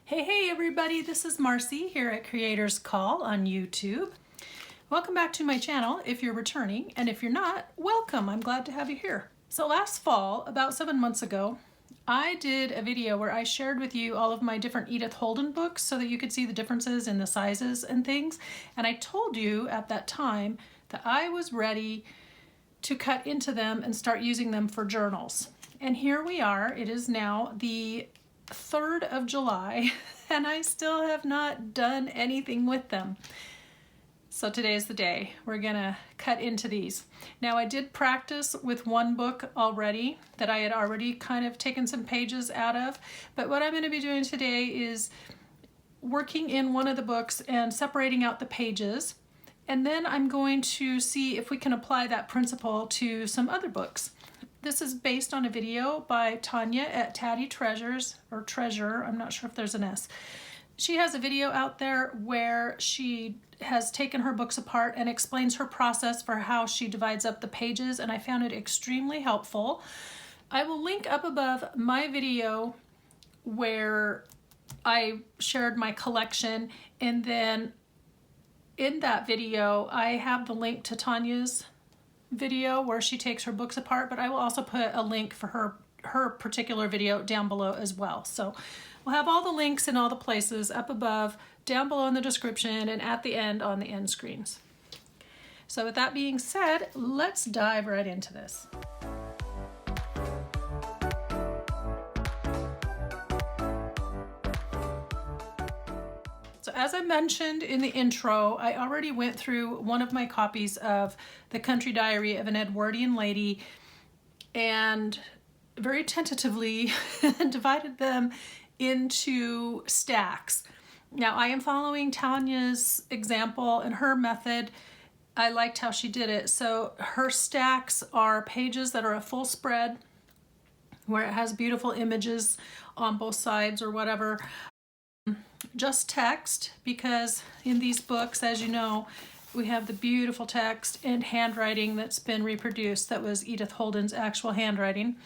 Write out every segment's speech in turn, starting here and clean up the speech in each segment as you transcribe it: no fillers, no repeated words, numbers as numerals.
Hey everybody, this is Marcy here at Creators Call on YouTube. Welcome back to my channel if you're returning, and if you're not, welcome. I'm glad to have you here. So last fall, about 7 months ago, I did a video where I shared with you all of my different Edith Holden books so that you could see the differences in the sizes and things. And I told you at that time that I was ready to cut into them and start using them for journals. And here we are. It is now the 3rd of July and I still have not done anything with them. So today is the day. We're gonna cut into these. Now I did practice with one book already that I had already kind of taken some pages out of, but what I'm gonna be doing today is working in one of the books and separating out the pages, and then I'm going to see if we can apply that principle to some other books. This is based on a video by Tania at Treasures, or Treasure, I'm not sure if there's an S. She has a video out there where she has taken her books apart and explains her process for how she divides up the pages, and I found it extremely helpful. I will link up above my video where I shared my collection, and then in that video I have the link to Tania's video where she takes her books apart, but I will also put a link for her particular video down below as well. So we'll have all the links in all the places up above, down below in the description, and at the end on the end screens. So with that being said, let's dive right into this. So as I mentioned in the intro, I already went through one of my copies of The Country Diary of an Edwardian Lady and very tentatively divided them into stacks. Now I am following Tania's example and her method. I liked how she did it. So her stacks are pages that are a full spread where it has beautiful images on both sides or whatever. Just text, because in these books, as you know, we have the beautiful text and handwriting that's been reproduced. That was Edith Holden's actual handwriting.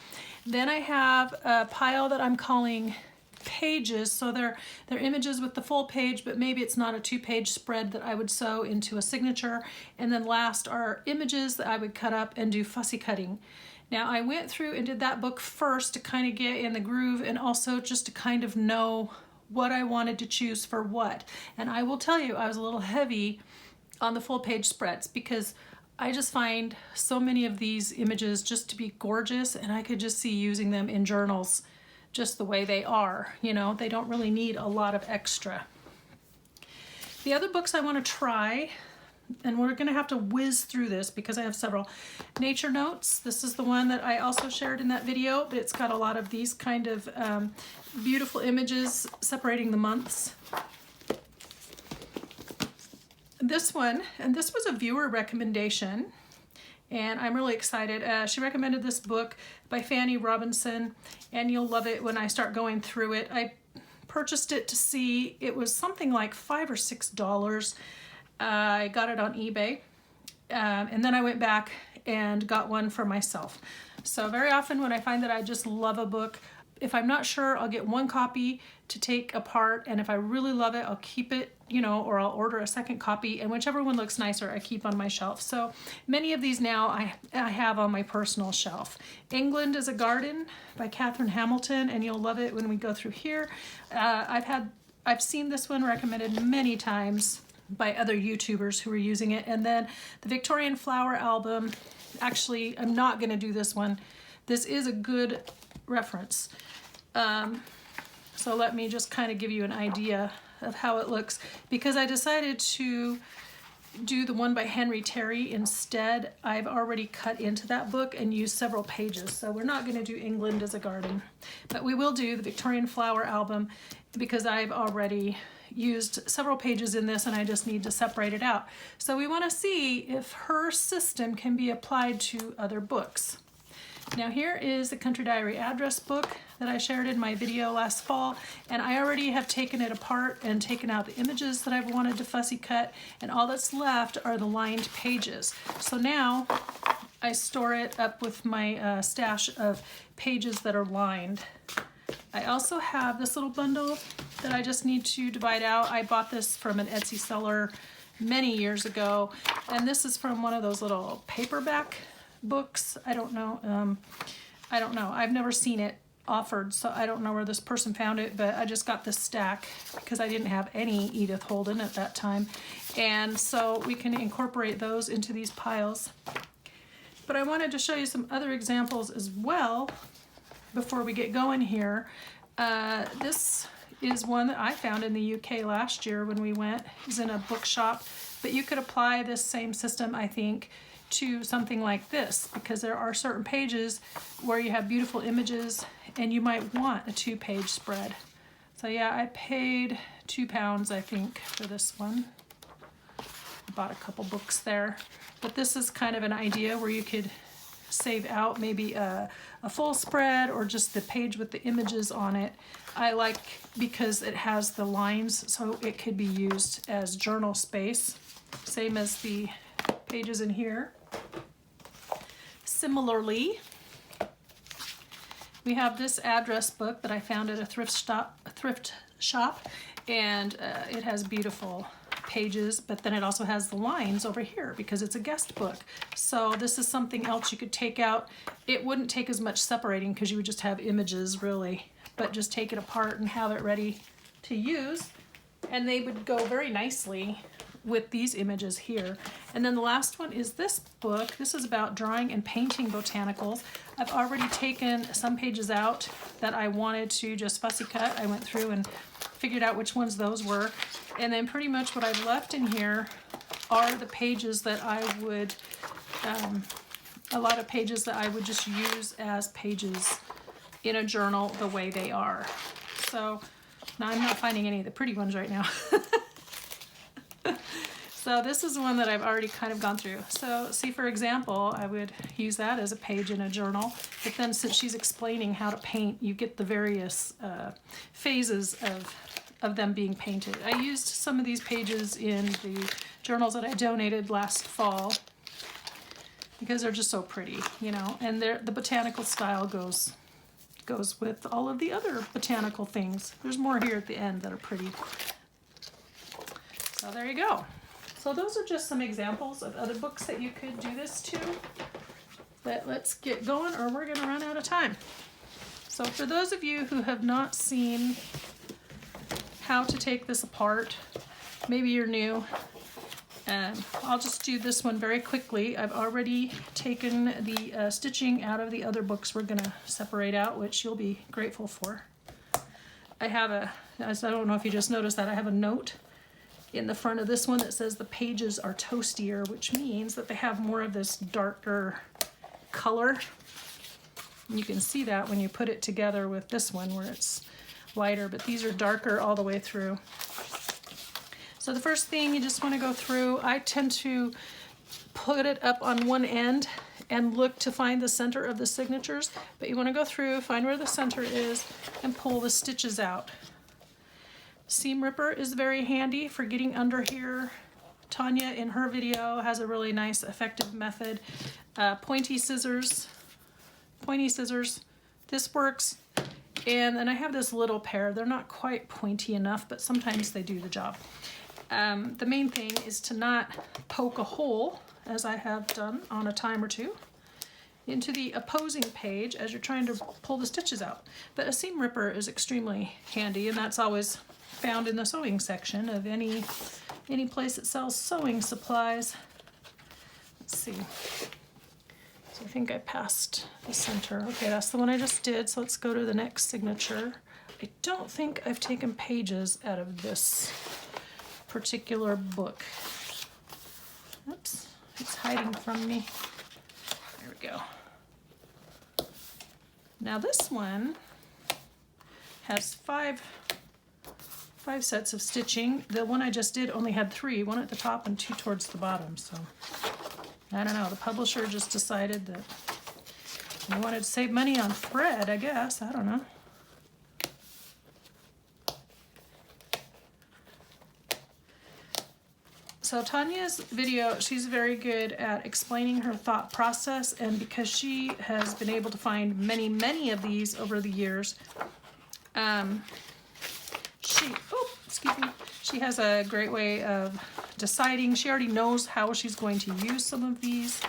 Then I have a pile that I'm calling pages. So they're images with the full page, but maybe it's not a 2-page spread that I would sew into a signature. And then last are images that I would cut up and do fussy cutting. Now I went through and did that book first to kind of get in the groove, and also just to kind of know what I wanted to choose for what. And I will tell you, I was a little heavy on the full page spreads because I just find so many of these images just to be gorgeous, and I could just see using them in journals just the way they are. You know, they don't really need a lot of extra. The other books I want to try, and we're going to have to whiz through this because I have several. Nature Notes, this is the one that I also shared in that video, but it's got a lot of these kind of beautiful images separating the months. This one, and this was a viewer recommendation, and I'm really excited. She recommended this book by Fanny Robinson, and you'll love it when I start going through it. I purchased it to see, it was something like $5 or $6. I got it on eBay, and then I went back and got one for myself. So very often when I find that I just love a book, if I'm not sure, I'll get one copy to take apart, and if I really love it, I'll keep it, you know, or I'll order a second copy, and whichever one looks nicer, I keep on my shelf. So many of these now I have on my personal shelf. England is a Garden by Catherine Hamilton, and you'll love it when we go through here. I've seen this one recommended many times by other YouTubers who are using it. And then the Victorian Flower Album. Actually, I'm not going to do this one. This is a good reference. So let me just kind of give you an idea of how it looks, because I decided to do the one by Henry Terry instead. I've already cut into that book and used several pages, so we're not going to do England as a Garden, but we will do the Victorian Flower Album because I've already used several pages in this and I just need to separate it out. So we want to see if her system can be applied to other books. Now here is the Country Diary address book that I shared in my video last fall, and I already have taken it apart and taken out the images that I've wanted to fussy cut, and all that's left are the lined pages. So now I store it up with my stash of pages that are lined. I also have this little bundle that I just need to divide out. I bought this from an Etsy seller many years ago, and this is from one of those little paperback books. I don't know. I've never seen it offered, so I don't know where this person found it, but I just got this stack because I didn't have any Edith Holden at that time, and so we can incorporate those into these piles. But I wanted to show you some other examples as well before we get going here. This is one that I found in the UK last year when we went. It was in a bookshop, but you could apply this same system, I think, to something like this, because there are certain pages where you have beautiful images and you might want a 2-page spread. So yeah, I paid £2, I think, for this one. I bought a couple books there, but this is kind of an idea where you could save out maybe a full spread or just the page with the images on it. I like because it has the lines, so it could be used as journal space, same as the pages in here. Similarly, we have this address book that I found at a thrift shop, and it has beautiful pages, but then it also has the lines over here because it's a guest book. So this is something else you could take out. It wouldn't take as much separating because you would just have images really, but just take it apart and have it ready to use, and they would go very nicely with these images here. And then the last one is this book. This is about drawing and painting botanicals. I've already taken some pages out that I wanted to just fussy cut. I went through and figured out which ones those were. And then pretty much what I've left in here are the pages that I would, a lot of pages that I would just use as pages in a journal the way they are. So now I'm not finding any of the pretty ones right now. So this is one that I've already kind of gone through. So see, for example, I would use that as a page in a journal, but then since she's explaining how to paint, you get the various phases of them being painted. I used some of these pages in the journals that I donated last fall because they're just so pretty, you know, and the botanical style goes with all of the other botanical things. There's more here at the end that are pretty. So there you go. So those are just some examples of other books that you could do this to. But let's get going or we're going to run out of time. So for those of you who have not seen how to take this apart, maybe you're new, I'll just do this one very quickly. I've already taken the stitching out of the other books we're going to separate out, which you'll be grateful for. I don't know if you just noticed that, I have a note in the front of this one that says the pages are toastier, which means that they have more of this darker color. And you can see that when you put it together with this one where it's lighter, but these are darker all the way through. So the first thing you just want to go through, I tend to put it up on one end and look to find the center of the signatures, but you want to go through, find where the center is, and pull the stitches out. Seam ripper is very handy for getting under here. Tania in her video has a really nice effective method. Pointy scissors, this works. And then I have this little pair. They're not quite pointy enough, but sometimes they do the job. The main thing is to not poke a hole, as I have done on a time or two, into the opposing page as you're trying to pull the stitches out. But a seam ripper is extremely handy, and that's always found in the sewing section of any place that sells sewing supplies. Let's see. So I think I passed the center. Okay, that's the one I just did, so let's go to the next signature. I don't think I've taken pages out of this particular book. Oops, it's hiding from me. There we go. Now this one has five sets of stitching. The one I just did only had 3, one at the top and 2 towards the bottom. So I don't know, the publisher just decided that they wanted to save money on thread, I guess. I don't know. So Tania's video, she's very good at explaining her thought process, and because she has been able to find many of these over the years, She has a great way of deciding. She already knows how she's going to use some of these.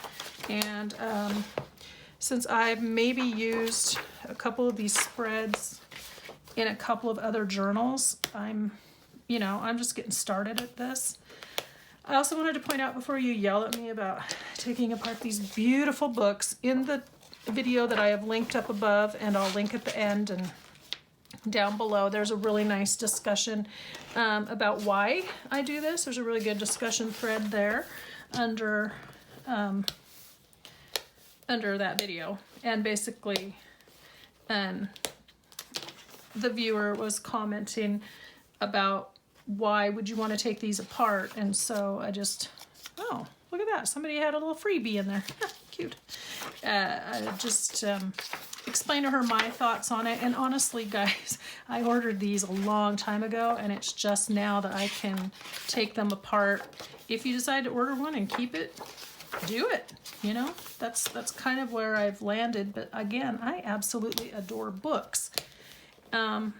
And since I've maybe used a couple of these spreads in a couple of other journals, I'm just getting started at this. I also wanted to point out before you yell at me about taking apart these beautiful books, in the video that I have linked up above, and I'll link at the end and down below, there's a really nice discussion about why I do this. There's a really good discussion thread there under that video. And basically, the viewer was commenting about why would you want to take these apart, and so I just, oh, look at that, somebody had a little freebie in there. Cute. I just explained to her my thoughts on it, and honestly, guys, I ordered these a long time ago, and it's just now that I can take them apart. If you decide to order one and keep it, do it. You know, that's kind of where I've landed. But again, I absolutely adore books, and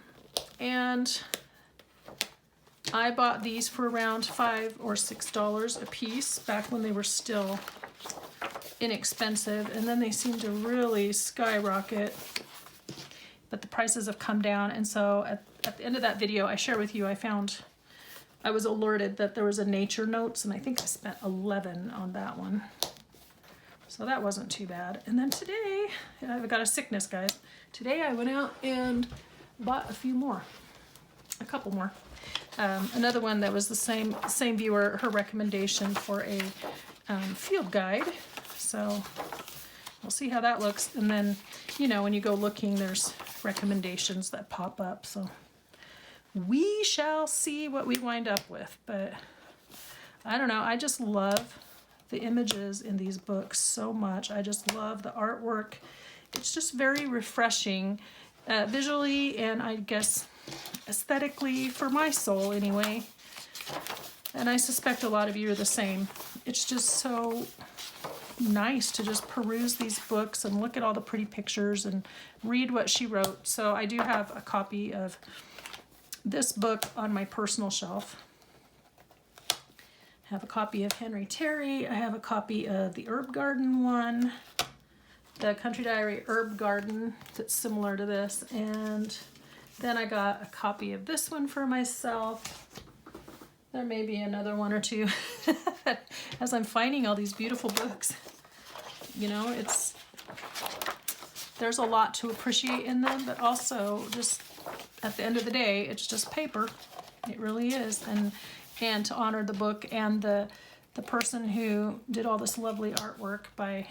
I bought these for around $5 or $6 a piece back when they were still inexpensive, and then they seem to really skyrocket, but the prices have come down. And so at the end of that video I share with you, I was alerted that there was a nature notes, and I think I spent $11 on that one, so that wasn't too bad. And then today, I've got a sickness, guys. Today I went out and bought a couple more. Another one that was the same viewer, her recommendation for a field guide. So we'll see how that looks. And then, you know, when you go looking, there's recommendations that pop up. So we shall see what we wind up with. But I don't know. I just love the images in these books so much. I just love the artwork. It's just very refreshing visually, and I guess aesthetically, for my soul anyway. And I suspect a lot of you are the same. It's just so nice to just peruse these books and look at all the pretty pictures and read what she wrote. So I do have a copy of this book on my personal shelf. I have a copy of Henry Terry. I have a copy of the Herb Garden one, the Country Diary Herb Garden that's similar to this, and then I got a copy of this one for myself. There may be another one or two as I'm finding all these beautiful books. You know, there's a lot to appreciate in them, but also just at the end of the day, it's just paper. It really is. And to honor the book and the person who did all this lovely artwork by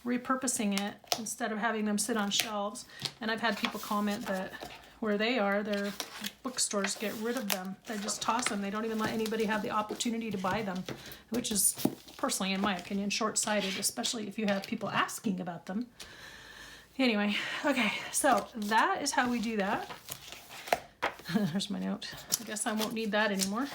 repurposing it instead of having them sit on shelves. And I've had people comment that where they are, their bookstores get rid of them. They just toss them. They don't even let anybody have the opportunity to buy them, which is, personally, in my opinion, short-sighted, especially if you have people asking about them. Anyway, okay, so that is how we do that. There's my note. I guess I won't need that anymore.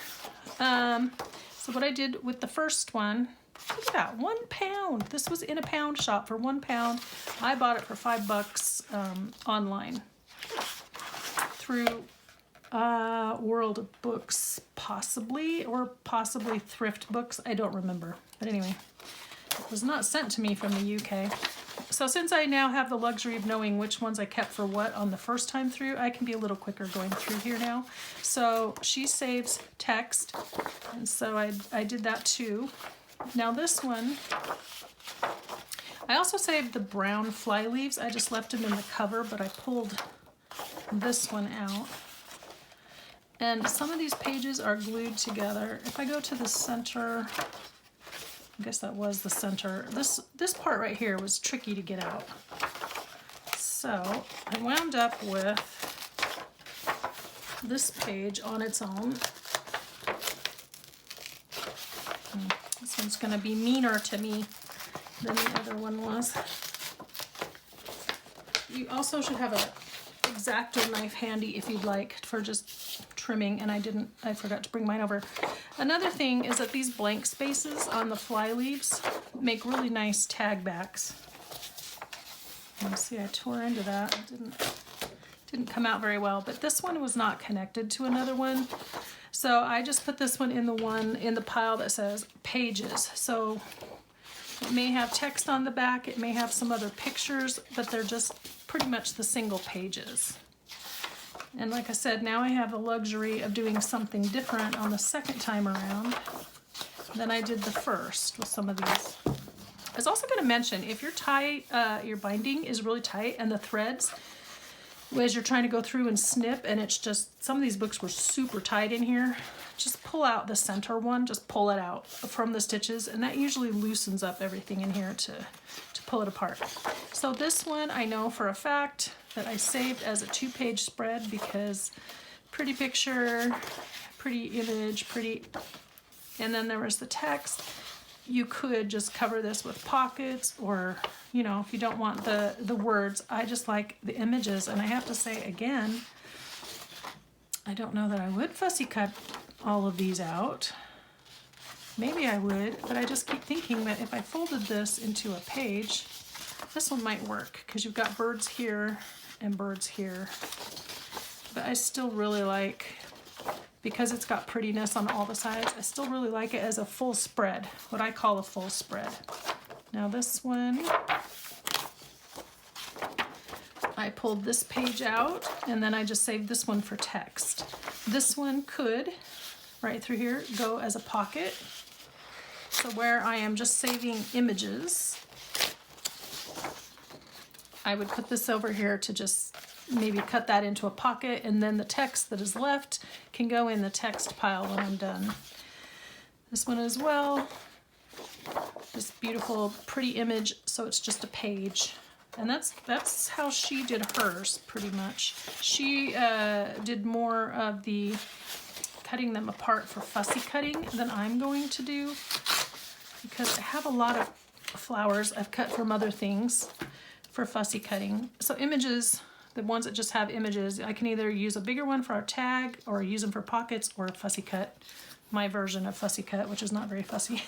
So what I did with the first one, look at that, £1. This was in a pound shop for £1. I bought it for $5 online through World of Books, possibly, or possibly Thrift Books. I don't remember. But anyway, it was not sent to me from the UK. So since I now have the luxury of knowing which ones I kept for what on the first time through, I can be a little quicker going through here now. So she saves text, and so I did that too. Now this one, I also saved the brown fly leaves. I just left them in the cover, but I pulled this one out. And some of these pages are glued together. If I go to the center, I guess that was the center. This part right here was tricky to get out. So I wound up with this page on its own. This one's going to be meaner to me than the other one was. You also should have a X-Acto knife handy if you'd like for just trimming, and I forgot to bring mine over. Another thing is that these blank spaces on the fly leaves make really nice tag backs. You see, I tore into that. It didn't come out very well, but this one was not connected to another one. So I just put this one in the pile that says pages. So it may have text on the back, it may have some other pictures, but they're just pretty much the single pages. And like I said, now I have the luxury of doing something different on the second time around than I did the first with some of these. I was also going to mention, if your your binding is really tight and the threads, as you're trying to go through and snip, and it's just, some of these books were super tight in here, just pull out the center one, just pull it out from the stitches, and that usually loosens up everything in here to pull it apart. So this one I know for a fact that I saved as a 2-page spread because pretty picture, pretty image, pretty, and then there was the text. You could just cover this with pockets, or, you know, if you don't want the words. I just like the images, and I have to say again, I don't know that I would fussy cut all of these out. Maybe I would, but I just keep thinking that if I folded this into a page, this one might work, because you've got birds here and birds here. But I still really like, because it's got prettiness on all the sides, I still really like it as a full spread, what I call a full spread. Now this one, I pulled this page out, and then I just saved this one for text. This one could, right through here, go as a pocket. So where I am just saving images, I would put this over here to just maybe cut that into a pocket, and then the text that is left can go in the text pile when I'm done. This one as well, this beautiful pretty image, so it's just a page. And that's how she did hers pretty much. She did more of the cutting them apart for fussy cutting than I'm going to do, because I have a lot of flowers I've cut from other things for fussy cutting. So images, the ones that just have images, I can either use a bigger one for our tag, or use them for pockets, or fussy cut. My version of fussy cut, which is not very fussy.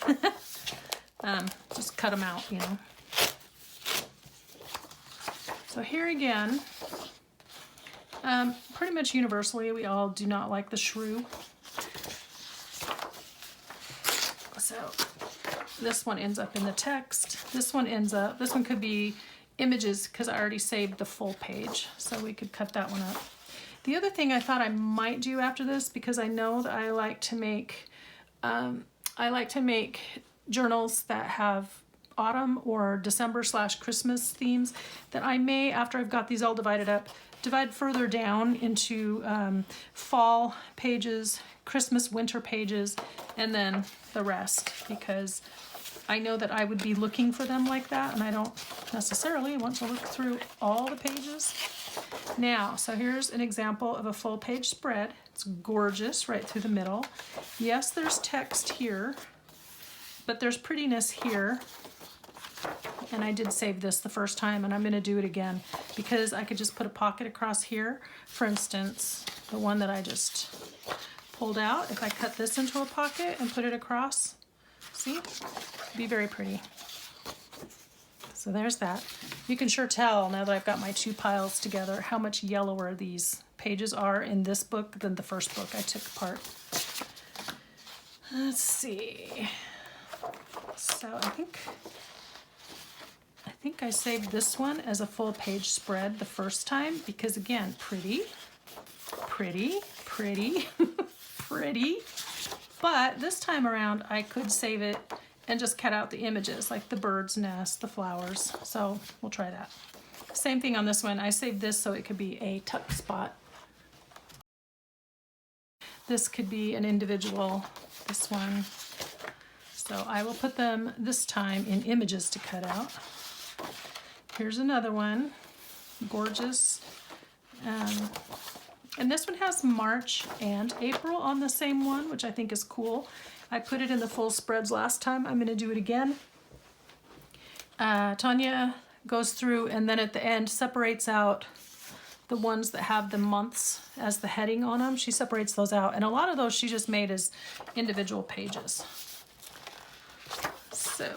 Just cut them out, you know. So here again, pretty much universally, we all do not like the shrew. So this one ends up in the text. This one could be images, because I already saved the full page, so we could cut that one up. The other thing I thought I might do after this, because I know that I like to make journals that have autumn or December/Christmas themes, that I may, after I've got these all divided up, divide further down into fall pages, Christmas, winter pages, and then the rest, because I know that I would be looking for them like that, and I don't necessarily want to look through all the pages. Now, so here's an example of a full page spread. It's gorgeous right through the middle. Yes, there's text here, but there's prettiness here. And I did save this the first time, and I'm going to do it again, because I could just put a pocket across here. For instance, the one that I just pulled out, if I cut this into a pocket and put it across, see? It'd be very pretty. So there's that. You can sure tell, now that I've got my two piles together, how much yellower these pages are in this book than the first book I took apart. Let's see. So I think I saved this one as a full page spread the first time, because again, pretty, pretty, pretty, pretty. But this time around, I could save it and just cut out the images, like the bird's nest, the flowers. So we'll try that. Same thing on this one. I saved this so it could be a tuck spot. This could be an individual, this one. So I will put them this time in images to cut out. Here's another one, gorgeous. And this one has March and April on the same one, which I think is cool. I put it in the full spreads last time. I'm going to do it again. Tania goes through, and then at the end separates out the ones that have the months as the heading on them. She separates those out, and a lot of those she just made as individual pages. So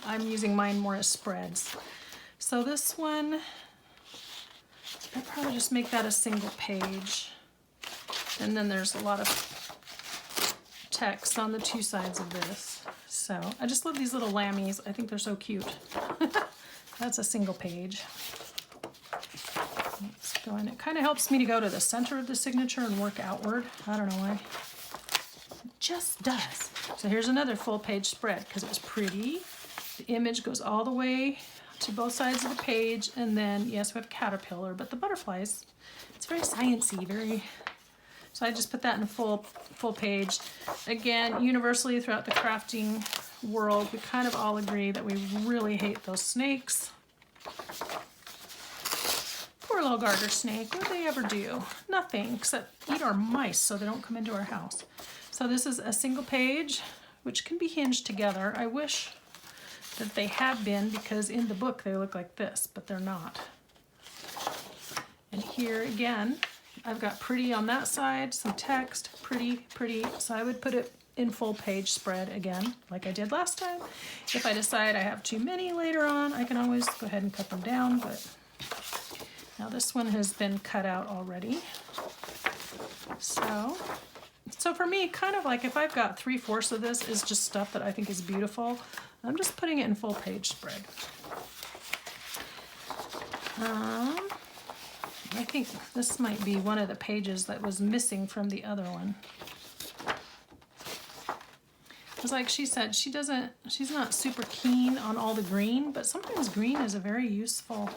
I'm using mine more as spreads. So this one, I'd probably just make that a single page. And then there's a lot of text on the two sides of this. So I just love these little lammies. I think they're so cute. That's a single page. Let's go in. It kind of helps me to go to the center of the signature and work outward. I don't know why. It just does. So here's another full page spread because it was pretty. The image goes all the way to both sides of the page, and then yes, we have a caterpillar, but the butterflies, it's very sciencey, very. So I just put that in a full page. Again, universally throughout the crafting world, we kind of all agree that we really hate those snakes. Poor little garter snake. What do they ever do? Nothing except eat our mice so they don't come into our house. So this is a single page, which can be hinged together. I wish that they had been, because in the book they look like this, but they're not. And here again, I've got pretty on that side, some text, pretty. So I would put it in full page spread again, like I did last time. If I decide I have too many later on, I can always go ahead and cut them down, but now this one has been cut out already. So for me, kind of like if I've got 3/4 of this is just stuff that I think is beautiful, I'm just putting it in full page spread. I think this might be one of the pages that was missing from the other one. Because like she said, she's not super keen on all the green, but sometimes green is a very useful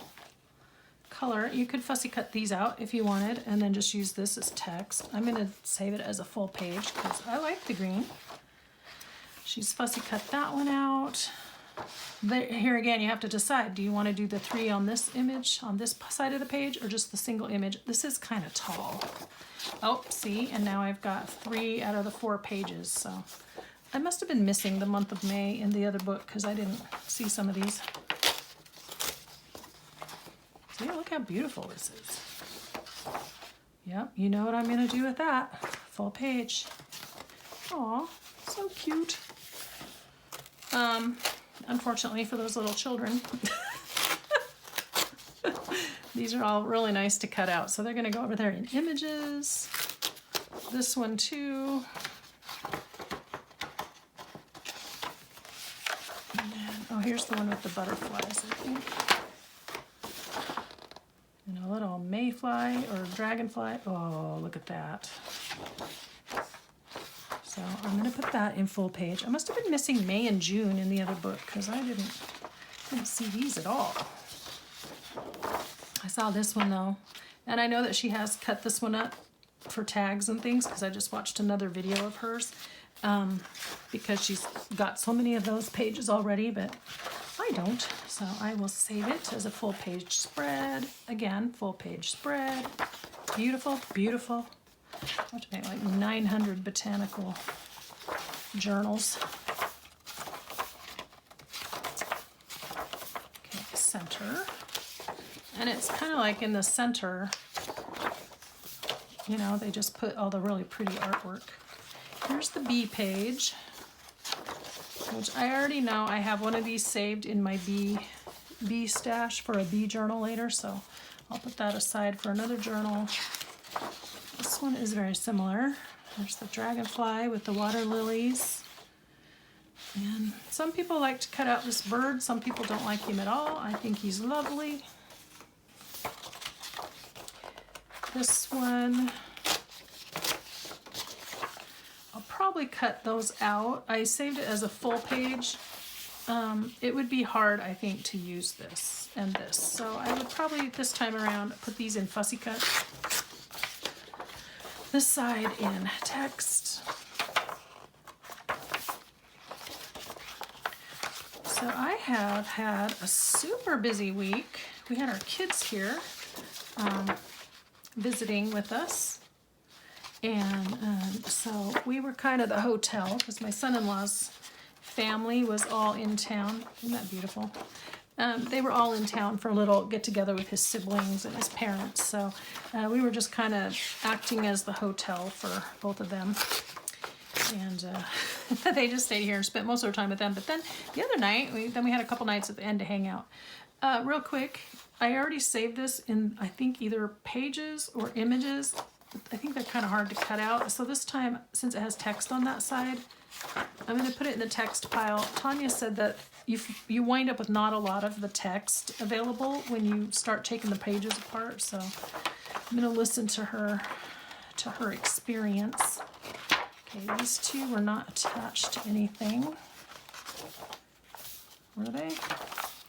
color. You could fussy cut these out if you wanted, and then just use this as text. I'm going to save it as a full page because I like the green. She's fussy cut that one out. Here again, you have to decide, do you want to do the 3 on this image, on this side of the page, or just the single image? This is kind of tall. Oh, see, and now I've got 3 out of the 4 pages, so I must have been missing the month of May in the other book because I didn't see some of these. See, look how beautiful this is. Yep, you know what I'm going to do with that. Full page. Aw, so cute. Unfortunately for those little children, these are all really nice to cut out. So they're going to go over there in images. This one too. And then, oh, here's the one with the butterflies, I think. And a little mayfly or dragonfly. Oh, look at that. So I'm going to put that in full page. I must have been missing May and June in the other book because I didn't see these at all. I saw this one though. And I know that she has cut this one up for tags and things because I just watched another video of hers because she's got so many of those pages already, but I don't. So I will save it as a full page spread. Again, full page spread. Beautiful, beautiful. I have to make like 900 botanical journals. Okay, center. And it's kind of like in the center, you know, they just put all the really pretty artwork. Here's the bee page, which I already know I have one of these saved in my bee stash for a bee journal later, so I'll put that aside for another journal. This one is very similar. There's the dragonfly with the water lilies. And some people like to cut out this bird. Some people don't like him at all. I think he's lovely. This one, I'll probably cut those out. I saved it as a full page. It would be hard, I think, to use this and this. So I would probably, this time around, put these in fussy cut. This side in text. So I have had a super busy week. We had our kids here visiting with us. And so we were kind of the hotel because my son-in-law's family was all in town. Isn't that beautiful? They were all in town for a little get-together with his siblings and his parents. So we were just kind of acting as the hotel for both of them. And they just stayed here and spent most of our time with them. But then the other night, we had a couple nights at the end to hang out. Real quick, I already saved this in, I think, either pages or images. I think they're kind of hard to cut out. So this time, since it has text on that side, I'm going to put it in the text pile. Tania said that you wind up with not a lot of the text available when you start taking the pages apart. So I'm going to listen to her experience. Okay, these two were not attached to anything. Were they?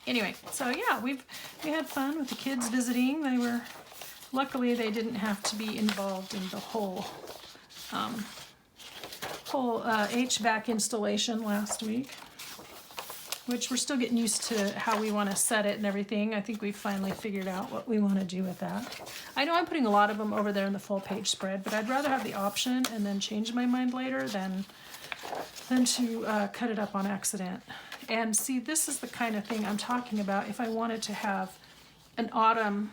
Anyway, so yeah, we had fun with the kids visiting. Luckily they didn't have to be involved in the whole HVAC installation last week, which we're still getting used to how we want to set it and everything. I think we finally figured out what we want to do with that. I know I'm putting a lot of them over there in the full page spread, but I'd rather have the option and then change my mind later than to cut it up on accident. And see, this is the kind of thing I'm talking about. If I wanted to have an autumn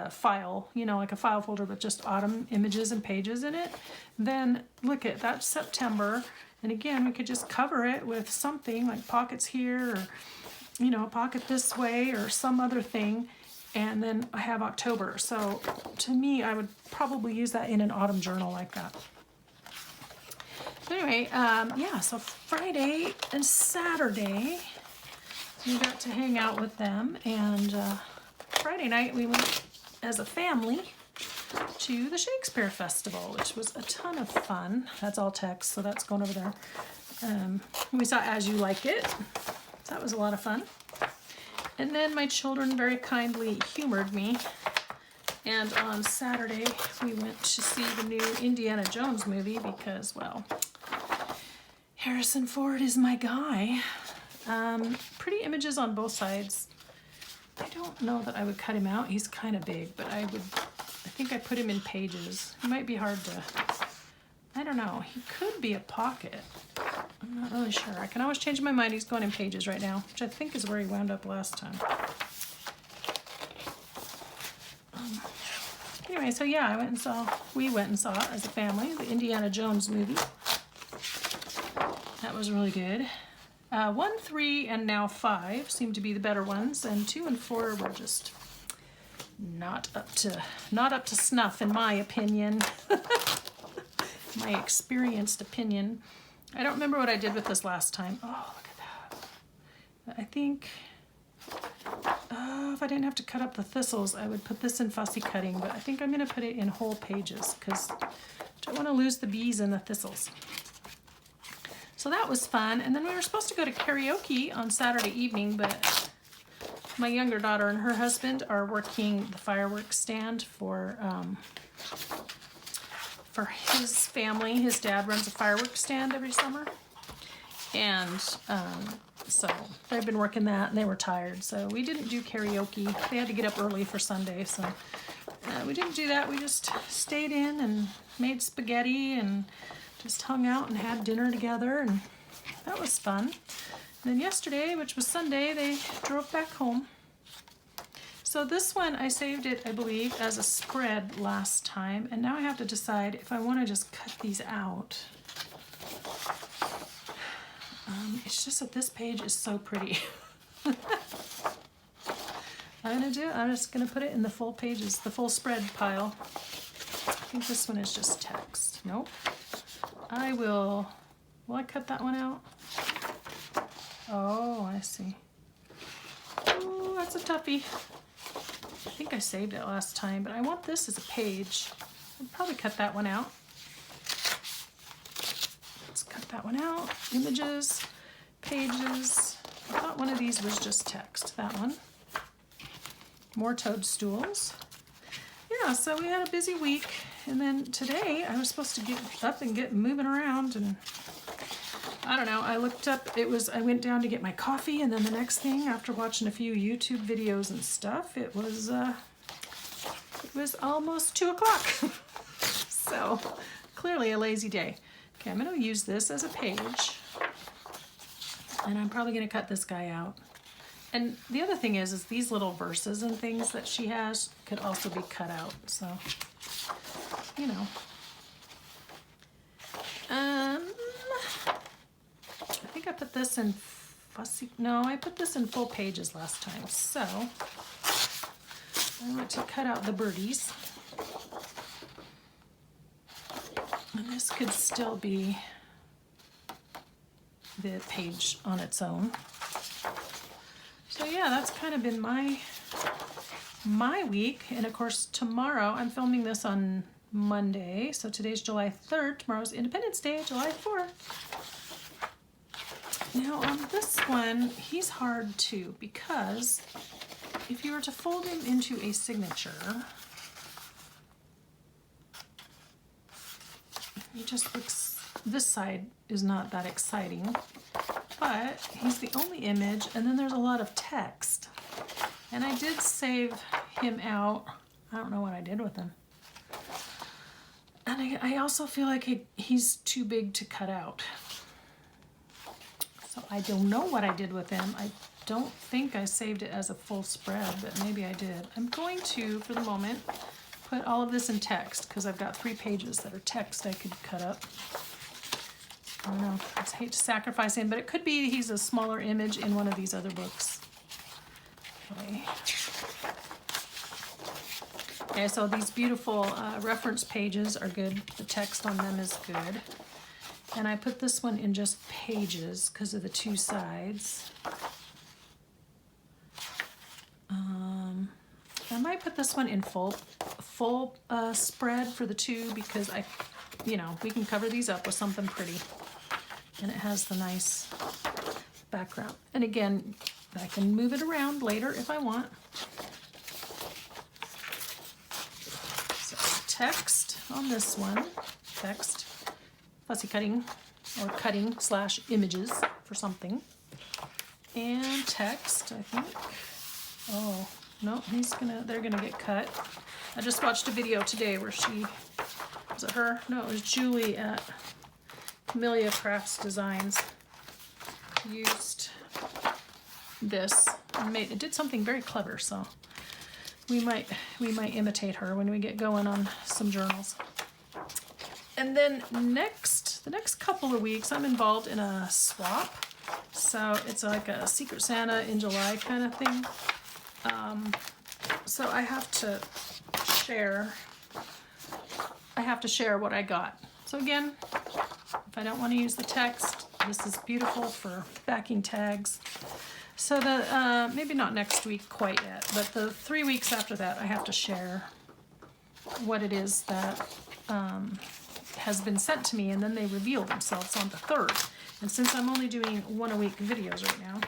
file, you know, like a file folder with just autumn images and pages in it, then look at that's September. And again, we could just cover it with something like pockets here, or, you know, a pocket this way, or some other thing. And then I have October. So to me, I would probably use that in an autumn journal like that. Anyway, yeah, so Friday and Saturday, we got to hang out with them. And Friday night, we went as a family to the Shakespeare Festival, which was a ton of fun. That's all text, so that's going over there. We saw As You Like It. So that was a lot of fun. And then my children very kindly humored me. And on Saturday, we went to see the new Indiana Jones movie because, well, Harrison Ford is my guy. Pretty images on both sides. I don't know that I would cut him out. He's kind of big, but I think I put him in pages. He might be hard to, I don't know. He could be a pocket. I'm not really sure. I can always change my mind. He's going in pages right now, which I think is where he wound up last time. Anyway, so yeah, we went and saw as a family the Indiana Jones movie. That was really good. 1, 3, and now 5 seem to be the better ones, and 2 and 4 were just not up to snuff, in my opinion. My experienced opinion. I don't remember what I did with this last time. Oh, look at that. I think if I didn't have to cut up the thistles, I would put this in fussy cutting, but I think I'm going to put it in whole pages because I don't want to lose the bees and the thistles. So that was fun. And then we were supposed to go to karaoke on Saturday evening, but my younger daughter and her husband are working the fireworks stand for his family. His dad runs a fireworks stand every summer. And so they've been working that and they were tired. So we didn't do karaoke. They had to get up early for Sunday. So we didn't do that. We just stayed in and made spaghetti and just hung out and had dinner together. And that was fun. And then yesterday, which was Sunday, they drove back home. So this one, I saved it, I believe, as a spread last time. And now I have to decide if I want to just cut these out. It's just that this page is so pretty. I'm just gonna put it in the full pages, the full spread pile. I think this one is just text. Nope. Will I cut that one out? Oh, I see. Oh, that's a toughie. I think I saved it last time, but I want this as a page. I'll probably cut that one out. Let's cut that one out. Images, pages. I thought one of these was just text, that one. More toadstools. Yeah, so we had a busy week. And then today I was supposed to get up and get moving around, and I don't know, I looked up, I went down to get my coffee, and then the next thing, after watching a few YouTube videos and stuff, it was almost 2 o'clock. So clearly a lazy day. Okay, I'm gonna use this as a page, and I'm probably gonna cut this guy out. And the other thing is these little verses and things that she has could also be cut out, so, you know. I think I put this in fussy. No, I put this in full pages last time, so I want to cut out the birdies. And this could still be the page on its own. So yeah, that's kind of been my week. And of course, tomorrow, I'm filming this on Monday. So today's July 3rd. Tomorrow's Independence Day, July 4th. Now on this one, he's hard too, because if you were to fold him into a signature, he just looks, this side is not that exciting, but he's the only image, and then there's a lot of text. And I did save him out. I don't know what I did with him. And I also feel like he's too big to cut out. So I don't know what I did with him. I don't think I saved it as a full spread, but maybe I did. I'm going to, for the moment, put all of this in text because I've got 3 pages that are text I could cut up. I don't know. I hate to sacrifice him, but it could be he's a smaller image in one of these other books. Okay. Okay, so these beautiful reference pages are good. The text on them is good. And I put this one in just pages because of the 2 sides. I might put this one in full spread for the 2 because we can cover these up with something pretty. And it has the nice background. And again, I can move it around later if I want. So text on this one, text, fussy cutting or cutting / images for something. And text, I think. Oh, no, they're gonna get cut. I just watched a video today where was it her? No, it was Julie at Camellia Crafts Designs used this and it did something very clever, so we might imitate her when we get going on some journals. And then the next couple of weeks I'm involved in a swap, so it's like a Secret Santa in July kind of thing. So I have to share what I got. So again, if I don't want to use the text, this is beautiful for backing tags. So maybe not next week quite yet, but the 3 weeks after that, I have to share what it is that has been sent to me, and then they reveal themselves on the 3rd. And since I'm only doing 1 a week videos right now,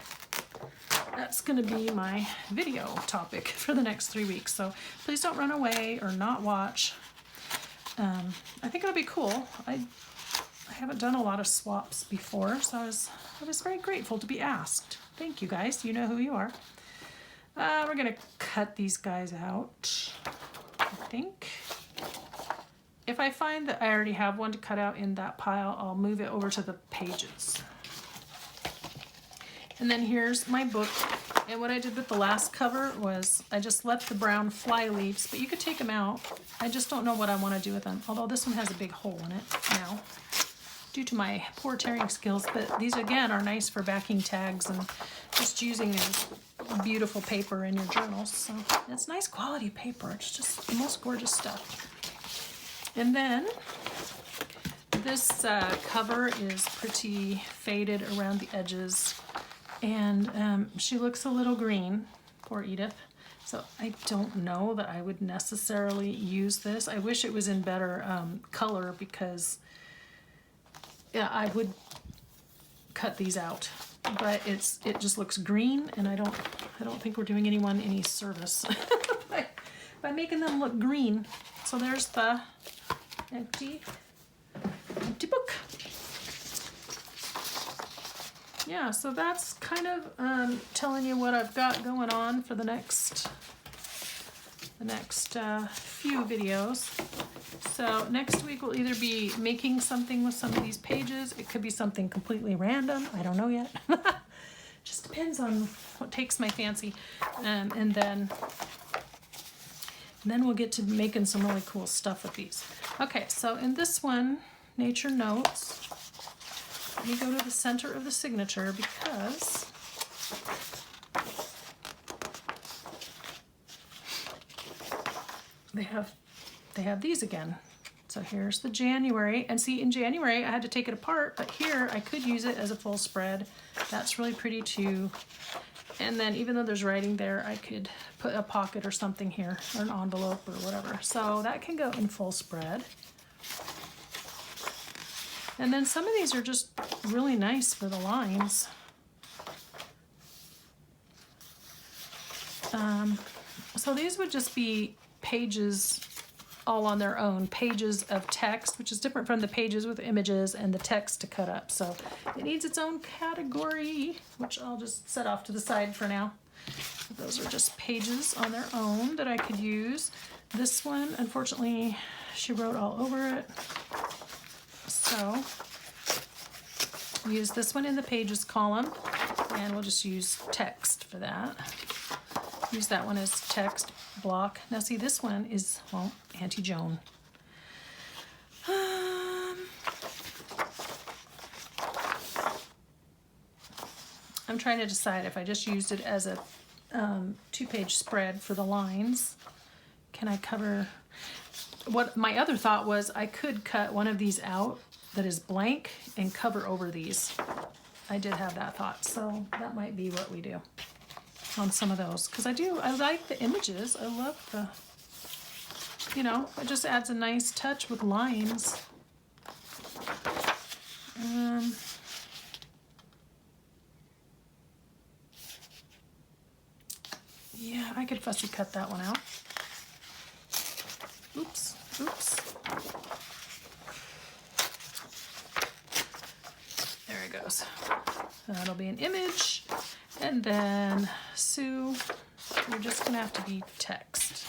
that's going to be my video topic for the next 3 weeks. So please don't run away or not watch. I think it'll be cool. I haven't done a lot of swaps before, so I was very grateful to be asked. Thank you guys. You know who you are. We're going to cut these guys out, I think. If I find that I already have one to cut out in that pile, I'll move it over to the pages. And then here's my book. And what I did with the last cover was I just left the brown fly leaves, but you could take them out. I just don't know what I want to do with them. Although this one has a big hole in it now, due to my poor tearing skills. But these again are nice for backing tags and just using as beautiful paper in your journals. So it's nice quality paper. It's just the most gorgeous stuff. And then this cover is pretty faded around the edges. And she looks a little green, poor Edith. So I don't know that I would necessarily use this. I wish it was in better color because yeah, I would cut these out. But it just looks green, and I don't think we're doing anyone any service by making them look green. So there's the empty book. Yeah, so that's kind of telling you what I've got going on for the next few videos. So next week we'll either be making something with some of these pages. It could be something completely random. I don't know yet. Just depends on what takes my fancy. And then we'll get to making some really cool stuff with these. Okay, so in this one, Nature Notes, let me go to the center of the signature because they have these again. So here's the January, and see, in January I had to take it apart, but here I could use it as a full spread. That's really pretty too. And then even though there's writing there, I could put a pocket or something here, or an envelope or whatever. So that can go in full spread. And then some of these are just really nice for the lines. So these would just be pages all on their own, pages of text, which is different from the pages with images and the text to cut up. So it needs its own category, which I'll just set off to the side for now. Those are just pages on their own that I could use. This one, unfortunately, she wrote all over it. So we'll use this one in the pages column, and we'll just use text for that. Use that one as text block. Now see, this one is, well, Auntie Joan. I'm trying to decide if I just used it as a 2-page spread for the lines. Can I cover, what my other thought was, I could cut one of these out that is blank and cover over these. I did have that thought, so that might be what we do on some of those, because I like the images. I love the, you know, it just adds a nice touch with lines. Yeah, I could fussy cut that one out. Oops. There it goes. That'll be an image. And then Sue, you're just gonna have to be text.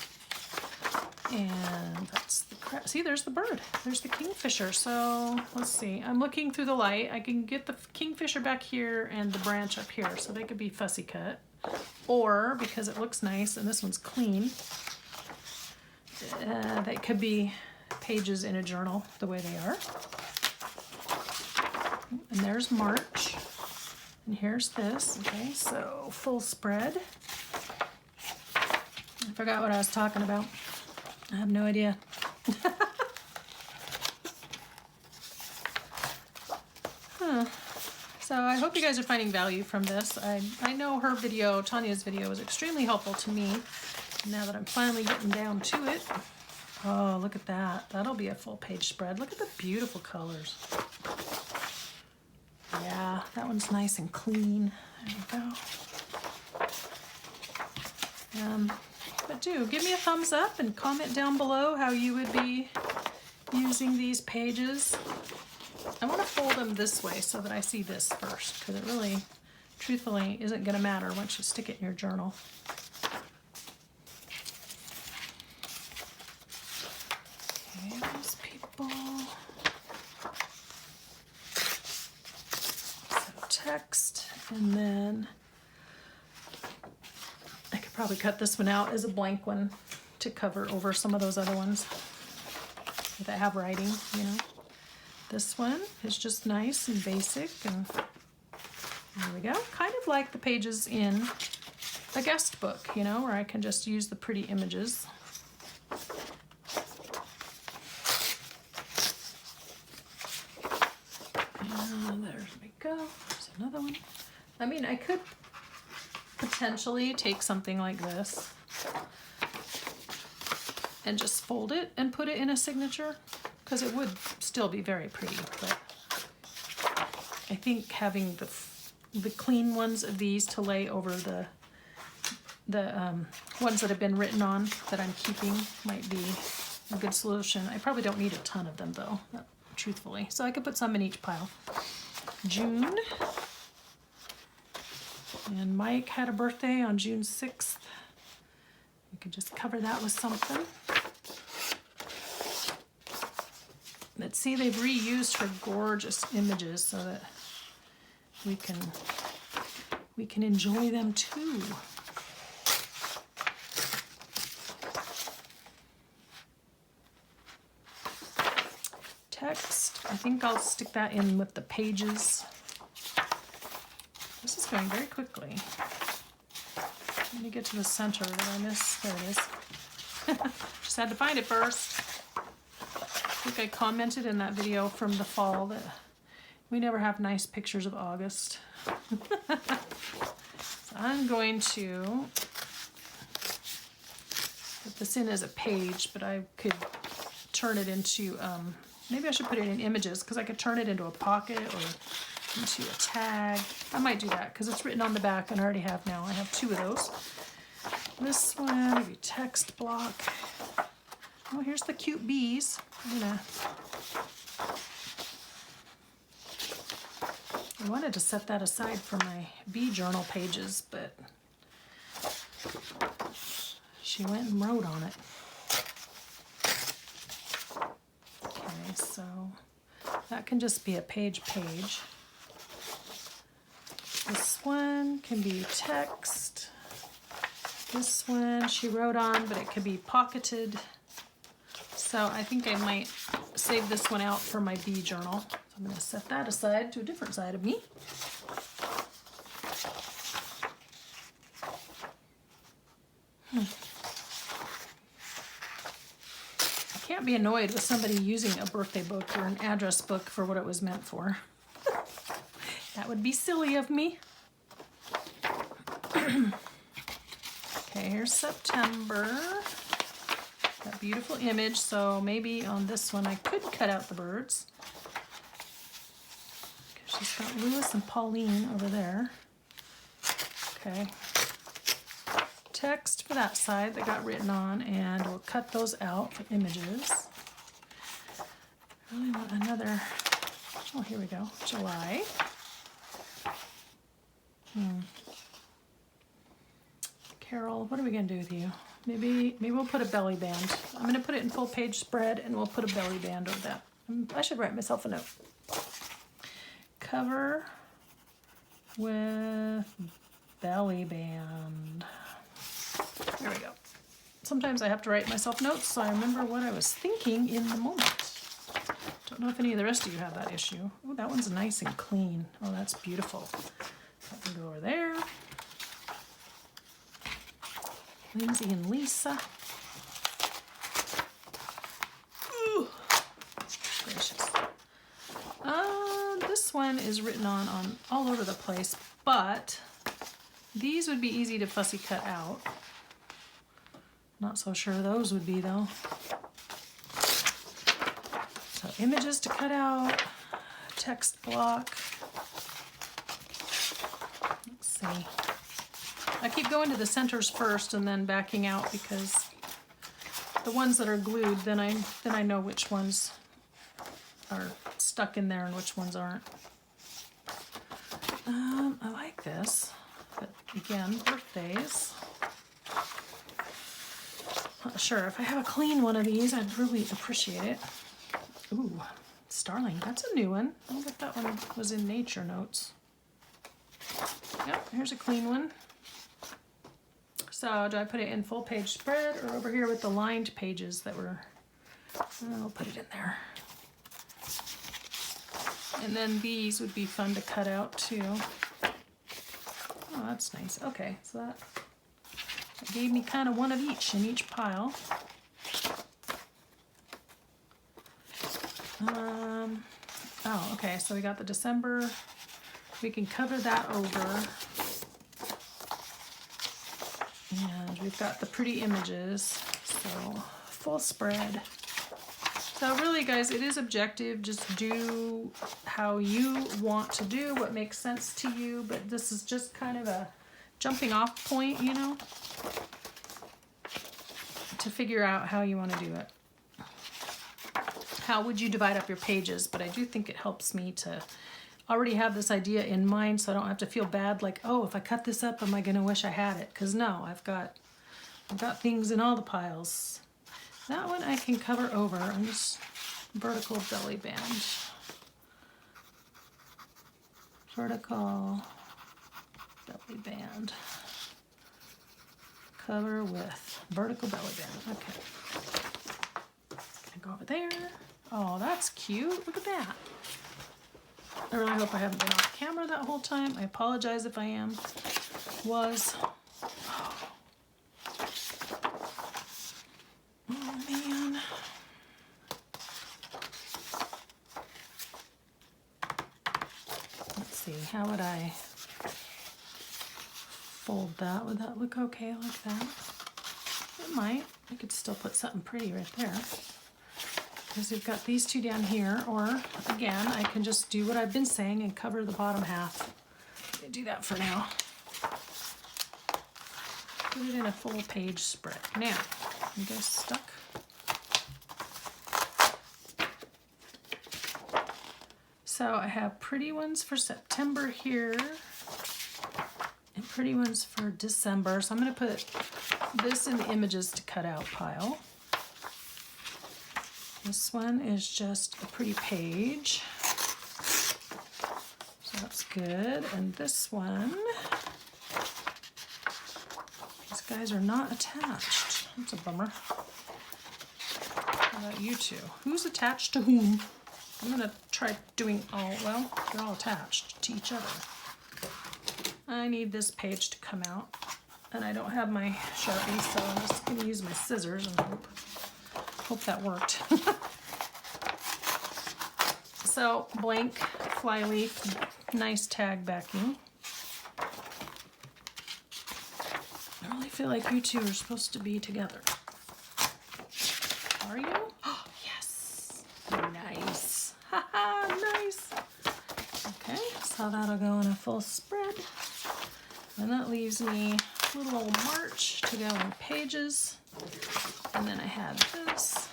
And that's the crap. See, there's the bird. There's the kingfisher. So let's see. I'm looking through the light. I can get the kingfisher back here and the branch up here. So they could be fussy cut. Or, because it looks nice and this one's clean, they could be pages in a journal the way they are. And there's March. And here's this. Okay, so full spread. I forgot what I was talking about. I have no idea. So I hope you guys are finding value from this. I know her video, Tania's video, was extremely helpful to me. Now that I'm finally getting down to it. Oh, look at that. That'll be a full page spread. Look at the beautiful colors. Yeah, that one's nice and clean. There we go. But do give me a thumbs up and comment down below how you would be using these pages. I want to fold them this way so that I see this first, because it really, truthfully, isn't going to matter once you stick it in your journal. Okay, those people. So text, and then I could probably cut this one out as a blank one to cover over some of those other ones that have writing, you know. This one is just nice and basic, and there we go. Kind of like the pages in a guest book, you know, where I can just use the pretty images. And there we go. There's another one. I mean, I could potentially take something like this and just fold it and put it in a signature, because it would still be very pretty, but I think having the clean ones of these to lay over the ones that have been written on that I'm keeping might be a good solution. I probably don't need a ton of them though, truthfully. So I could put some in each pile. June. And Mike had a birthday on June 6th. We could just cover that with something. Let's see, they've reused her gorgeous images so that we can enjoy them too. Text, I think I'll stick that in with the pages. This is going very quickly. Let me get to the center. Did I miss? There it is. Just Just had to find it first. I think I commented in that video from the fall that we never have nice pictures of August. So I'm going to put this in as a page, but I could turn it into, maybe I should put it in images because I could turn it into a pocket or into a tag. I might do that because it's written on the back and I already have now. I have 2 of those. This one, maybe text block. Oh, here's the cute bees. I wanted to set that aside for my bee journal pages, but she went and wrote on it. Okay, so that can just be a page. This one can be text. This one she wrote on, but it could be pocketed. So I think I might save this one out for my bee journal. So I'm going to set that aside to a different side of me. I can't be annoyed with somebody using a birthday book or an address book for what it was meant for. That would be silly of me. Okay, here's September. That beautiful image, so maybe on this one I could cut out the birds. She's got Lewis and Pauline over there. Okay. Text for that side that got written on, and we'll cut those out for images. I really want another, oh, here we go, July. Carol, what are we going to do with you? Maybe we'll put a belly band. I'm going to put it in full page spread and we'll put a belly band over that. I should write myself a note. Cover with belly band. There we go. Sometimes I have to write myself notes so I remember what I was thinking in the moment. Don't know if any of the rest of you have that issue. Oh, that one's nice and clean. Oh, that's beautiful. That can go over there. Lindsay and Lisa. Ooh, gracious. This one is written on all over the place, but these would be easy to fussy cut out. Not so sure those would be though. So images to cut out, text block. Let's see. I keep going to the centers first and then backing out because the ones that are glued, then I know which ones are stuck in there and which ones aren't. I like this, but again, birthdays. Not sure. If I have a clean one of these, I'd really appreciate it. Ooh, Starling. That's a new one. I wonder if that one was in Nature Notes. Yep, here's a clean one. So do I put it in full page spread or over here with the lined pages that were, I'll put it in there. And then these would be fun to cut out too. Oh, that's nice. Okay, so that gave me kind of one of each in each pile. Oh, okay, so we got the December. We can cover that over. And we've got the pretty images, so full spread. So really, guys, it is objective. Just do how you want to do, what makes sense to you, but this is just kind of a jumping off point, you know, to figure out how you want to do it. How would you divide up your pages? But I do think it helps me to already have this idea in mind so I don't have to feel bad like, oh, if I cut this up, am I going to wish I had it? Because no, I've got things in all the piles. That one I can cover over. I'm just vertical belly band. Vertical belly band. Cover with vertical belly band. Okay. Gonna go over there. Oh, that's cute. Look at that. I really hope I haven't been off camera that whole time. I apologize if I am. Oh see, how would I fold that? Would that look okay like that? It might. I could still put something pretty right there. Because we've got these two down here, or again, I can just do what I've been saying and cover the bottom half. I'll do that for now. Put it in a full page spread. Now, you guys stuck? So I have pretty ones for September here and pretty ones for December. So I'm going to put this in the images to cut out pile. This one is just a pretty page. So that's good. And this one, these guys are not attached. That's a bummer. How about you two? Who's attached to whom? I'm going to try doing well, they're all attached to each other. I need this page to come out, and I don't have my Sharpie, so I'm just going to use my scissors and hope that worked. So, blank flyleaf, nice tag backing. I really feel like you two are supposed to be together. Are you? Oh, yes! Nice! Haha, nice! Okay, so that'll go in a full spread. And that leaves me a little old March to go in pages. And then I had this.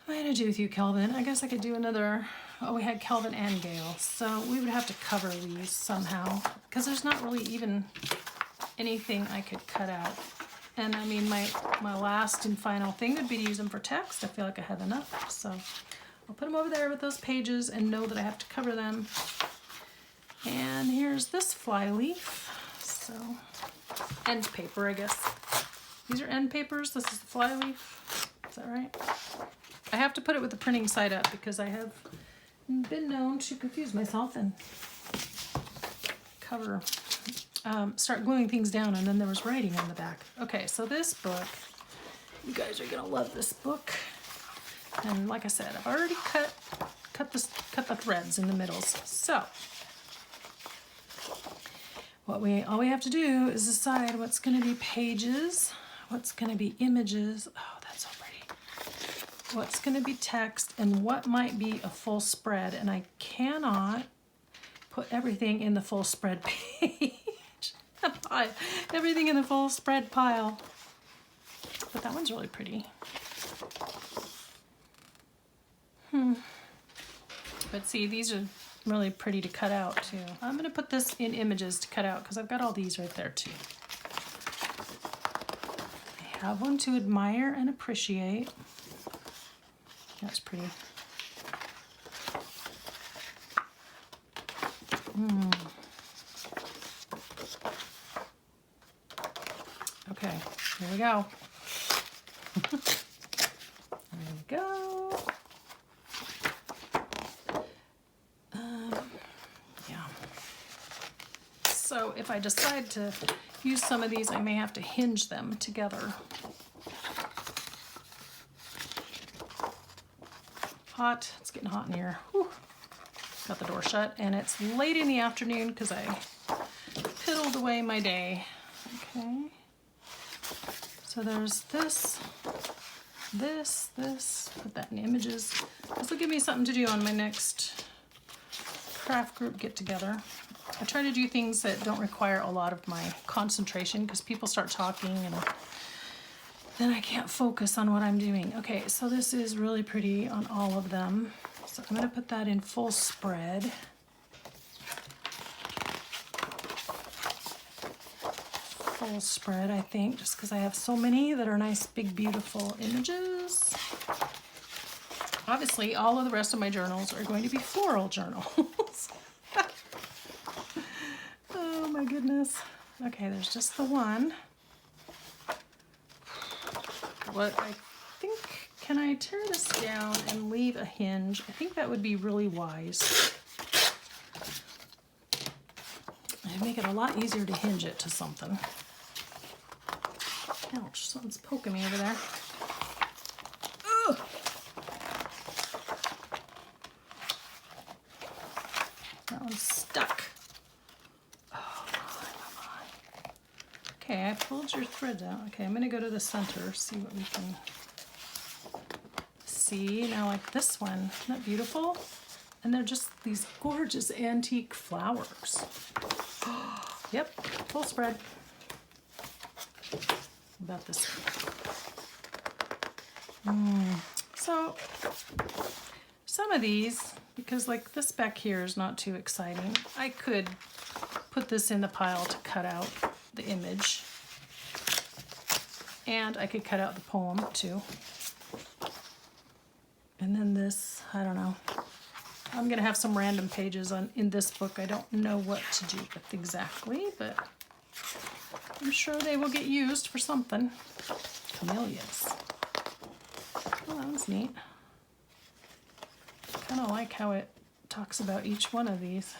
What am I gonna do with you, Kelvin? I guess I could do another. Oh, we had Kelvin and Gail. So we would have to cover these somehow because there's not really even anything I could cut out. And I mean, my last and final thing would be to use them for text. I feel like I have enough. So I'll put them over there with those pages and know that I have to cover them. And here's this fly leaf. So end paper, I guess. These are end papers. This is the fly leaf. Is that right? I have to put it with the printing side up because I have been known to confuse myself and start gluing things down, and then there was writing on the back. Okay, so this book, you guys are gonna love this book. And like I said, I've already cut the threads in the middles. So all we have to do is decide what's gonna be pages, what's gonna be images. Oh, that's so pretty. What's gonna be text, and what might be a full spread. And I cannot put everything in the full spread page. Everything in the full spread pile. But that one's really pretty. But see, these are really pretty to cut out too. I'm gonna put this in images to cut out because I've got all these right there too. I have one to admire and appreciate. That's pretty. Okay, here we go. There we go. Yeah. So if I decide to use some of these, I may have to hinge them together. Hot. It's getting hot in here. Whew. Got the door shut, and it's late in the afternoon because I piddled away my day. Okay. So there's this, put that in images. This will give me something to do on my next craft group get together. I try to do things that don't require a lot of my concentration because people start talking and then I can't focus on what I'm doing. Okay, so this is really pretty on all of them. So I'm gonna put that in full spread. Full spread, I think, just because I have so many that are nice, big, beautiful images. Obviously, all of the rest of my journals are going to be floral journals. Oh my goodness. Okay, there's just the one. What I think, can I tear this down and leave a hinge? I think that would be really wise. It'd make it a lot easier to hinge it to something. Ouch, something's poking me over there. Ugh. That one's Okay, I pulled your threads out. Okay, I'm gonna go to the center, see what we can see. Now like this one, isn't that beautiful? And they're just these gorgeous antique flowers. Yep, full spread. About this one. So some of these, because like this back here is not too exciting, I could put this in the pile to cut out the image. And I could cut out the poem too. And then this, I don't know. I'm gonna have some random pages in this book. I don't know what to do with exactly, but I'm sure they will get used for something. Camellias. Oh, that was neat. Kind of like how it talks about each one of these.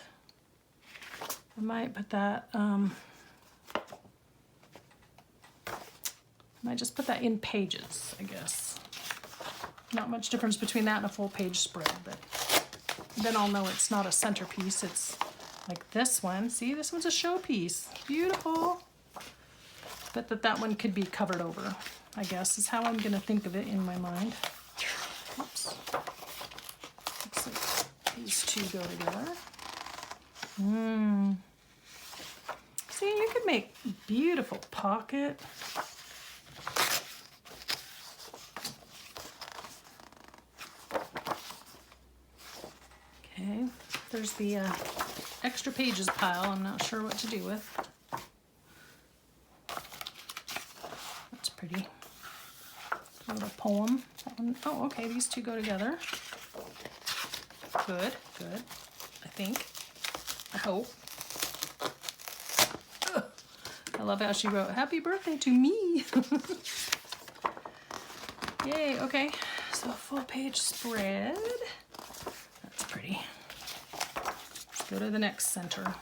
I might put that, might just put that in pages, I guess. Not much difference between that and a full page spread, but then I'll know it's not a centerpiece. It's like this one. See, this one's a showpiece. Beautiful. But that one could be covered over, I guess, is how I'm gonna think of it in my mind. Oops. Looks like these two go together. See, you could make beautiful pocket. Okay, there's the extra pages pile. I'm not sure what to do with. That's pretty. A little poem. That one. Oh, okay, these two go together. Good, good. I think. I hope. Ugh. I love how she wrote, "Happy birthday to me." Yay, okay. So full page spread. That's pretty. Let's go to the next center.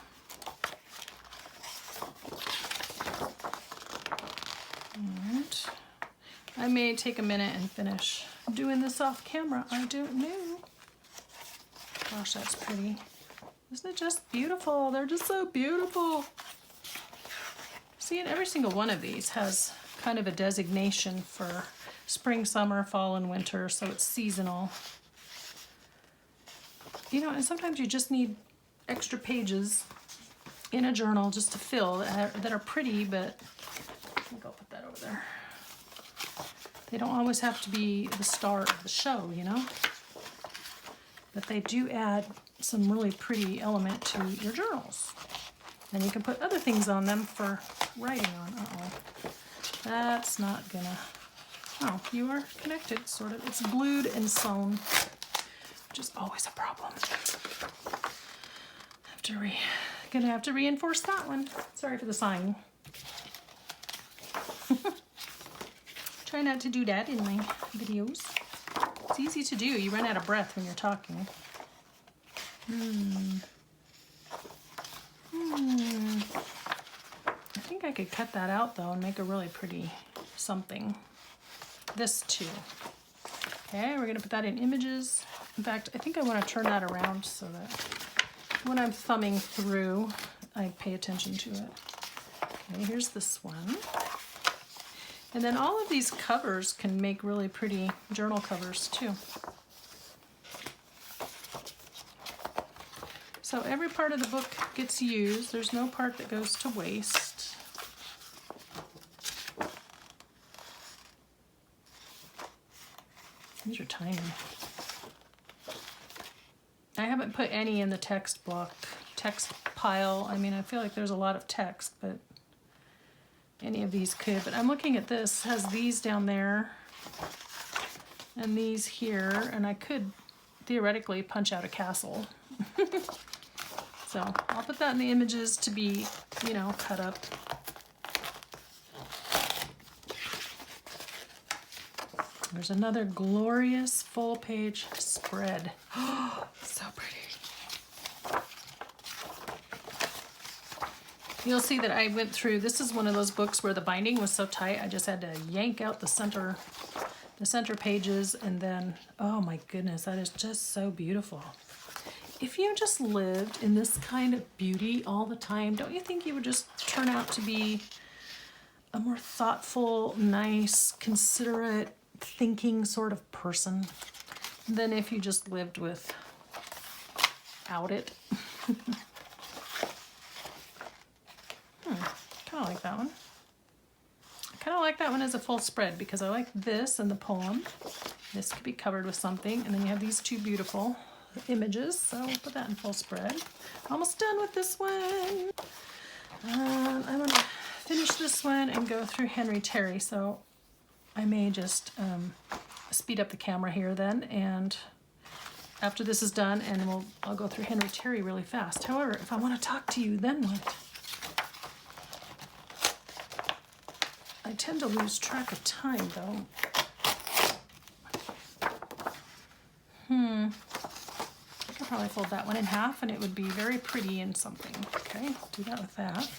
And I may take a minute and finish doing this off camera. I don't know. Gosh, that's pretty. Isn't it just beautiful? They're just so beautiful. See, and every single one of these has kind of a designation for spring, summer, fall, and winter, so it's seasonal. You know, and sometimes you just need extra pages in a journal just to fill that are pretty, but I think I'll put that over there. They don't always have to be the star of the show, you know? But they do add some really pretty element to your journals. And you can put other things on them for writing on. Uh-oh. That's not gonna... Oh, you are connected, sort of. It's glued and sewn, which is always a problem. Gonna have to reinforce that one. Sorry for the sign. Try not to do that in my videos. It's easy to do. You run out of breath when you're talking. I think I could cut that out though and make a really pretty something. This too. Okay, we're gonna put that in images. In fact, I think I want to turn that around so that when I'm thumbing through, I pay attention to it. Okay, here's this one. And then all of these covers can make really pretty journal covers too. So every part of the book gets used. There's no part that goes to waste. These are tiny. I haven't put any in the text pile. I mean, I feel like there's a lot of text, but any of these could. But I'm looking at this, has these down there and these here, and I could theoretically punch out a castle. So I'll put that in the images to be, you know, cut up. There's another glorious full page spread. Oh, so pretty. You'll see that I went through, this is one of those books where the binding was so tight, I just had to yank out the center pages, and then, oh my goodness, that is just so beautiful. If you just lived in this kind of beauty all the time, don't you think you would just turn out to be a more thoughtful, nice, considerate, thinking sort of person than if you just lived without it. Kind of like that one. I kind of like that one as a full spread because I like this and the poem. This could be covered with something, and then you have these two beautiful images, so we'll put that in full spread. Almost done with this one. I'm going to finish this one and go through Henry Terry, so I may just speed up the camera here then, and after this is done, and I'll go through Henry Terry really fast. However, if I want to talk to you, then what? I tend to lose track of time, though. I could probably fold that one in half, and it would be very pretty in something. Okay, do that with that.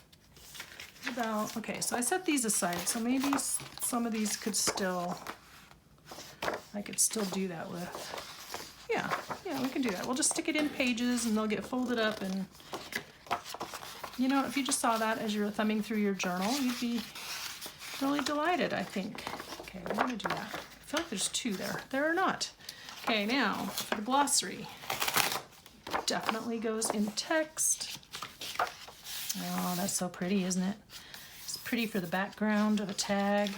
Okay, so I set these aside, so maybe some of these could still, I could still do that with. Yeah, we can do that. We'll just stick it in pages, and they'll get folded up, and you know, if you just saw that as you were thumbing through your journal, you'd be really delighted, I think. Okay, we're gonna do that. I feel like there's two there. There are not. Okay, now for the glossary. Definitely goes in text. Oh, that's so pretty, isn't it? It's pretty for the background of a tag.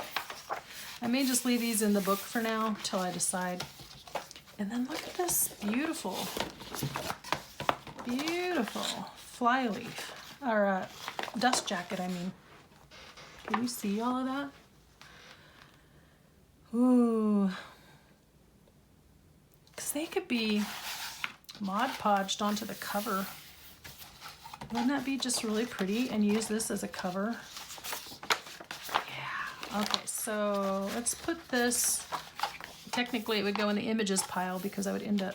I may just leave these in the book for now till I decide. And then look at this beautiful, beautiful flyleaf, or dust jacket, I mean. Can you see all of that? Ooh. Because they could be Mod Podged onto the cover. Wouldn't that be just really pretty? And use this as a cover? Yeah. Okay, so let's put this, technically it would go in the images pile because I would end up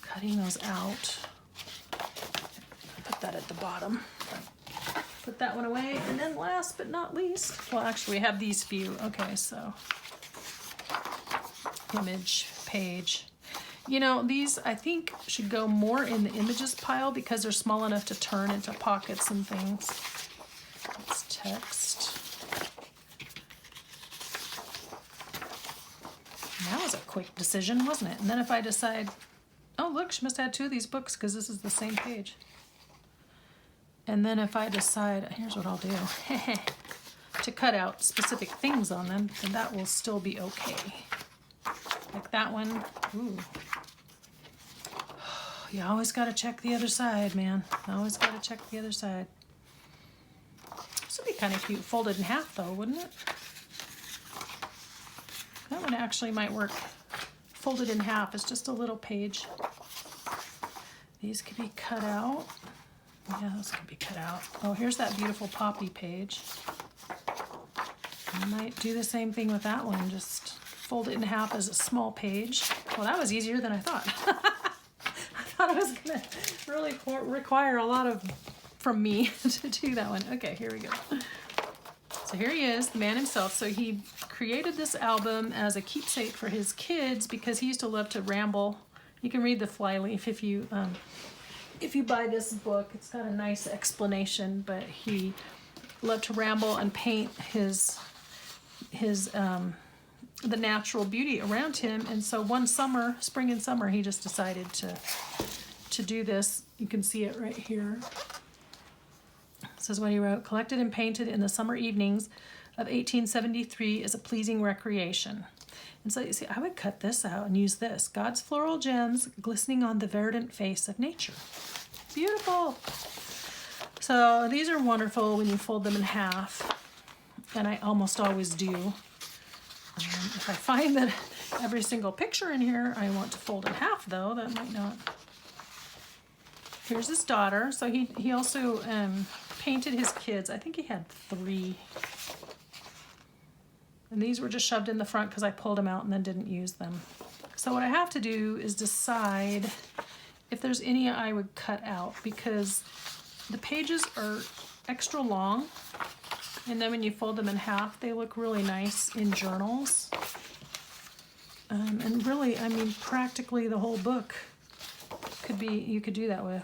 cutting those out. Put that at the bottom. Put that one away, and then last but not least, well actually we have these few. Okay, so image, page. You know, these I think should go more in the images pile because they're small enough to turn into pockets and things. It's text. That was a quick decision, wasn't it? And then if I decide, oh look, she must have had two of these books because this is the same page. And then if I decide, here's what I'll do, to cut out specific things on them, then that will still be okay. Like that one, ooh. You always gotta check the other side, man. Always gotta check the other side. This would be kind of cute, folded in half though, wouldn't it? That one actually might work. Folded in half, it's just a little page. These could be cut out. Yeah, those can be cut out. Oh, here's that beautiful poppy page. I might do the same thing with that one, just fold it in half as a small page. Well, that was easier than I thought. I thought it was gonna really require a lot from me to do that one. Okay, here we go. So here he is, the man himself. So he created this album as a keepsake for his kids because he used to love to ramble. You can read the flyleaf if you buy this book. It's got a nice explanation, but he loved to ramble and paint the natural beauty around him. And so one summer, spring and summer, he just decided to do this. You can see it right here. This is what he wrote. Collected and painted in the summer evenings of 1873 is a pleasing recreation. And so you see, I would cut this out and use this. God's floral gems glistening on the verdant face of nature. Beautiful. So these are wonderful when you fold them in half. And I almost always do. If I find that every single picture in here I want to fold in half though, that might not. Here's his daughter. So he also painted his kids. I think he had 3. And these were just shoved in the front because I pulled them out and then didn't use them. So what I have to do is decide if there's any I would cut out because the pages are extra long. And then when you fold them in half, they look really nice in journals. And really, I mean, practically the whole book you could do that with.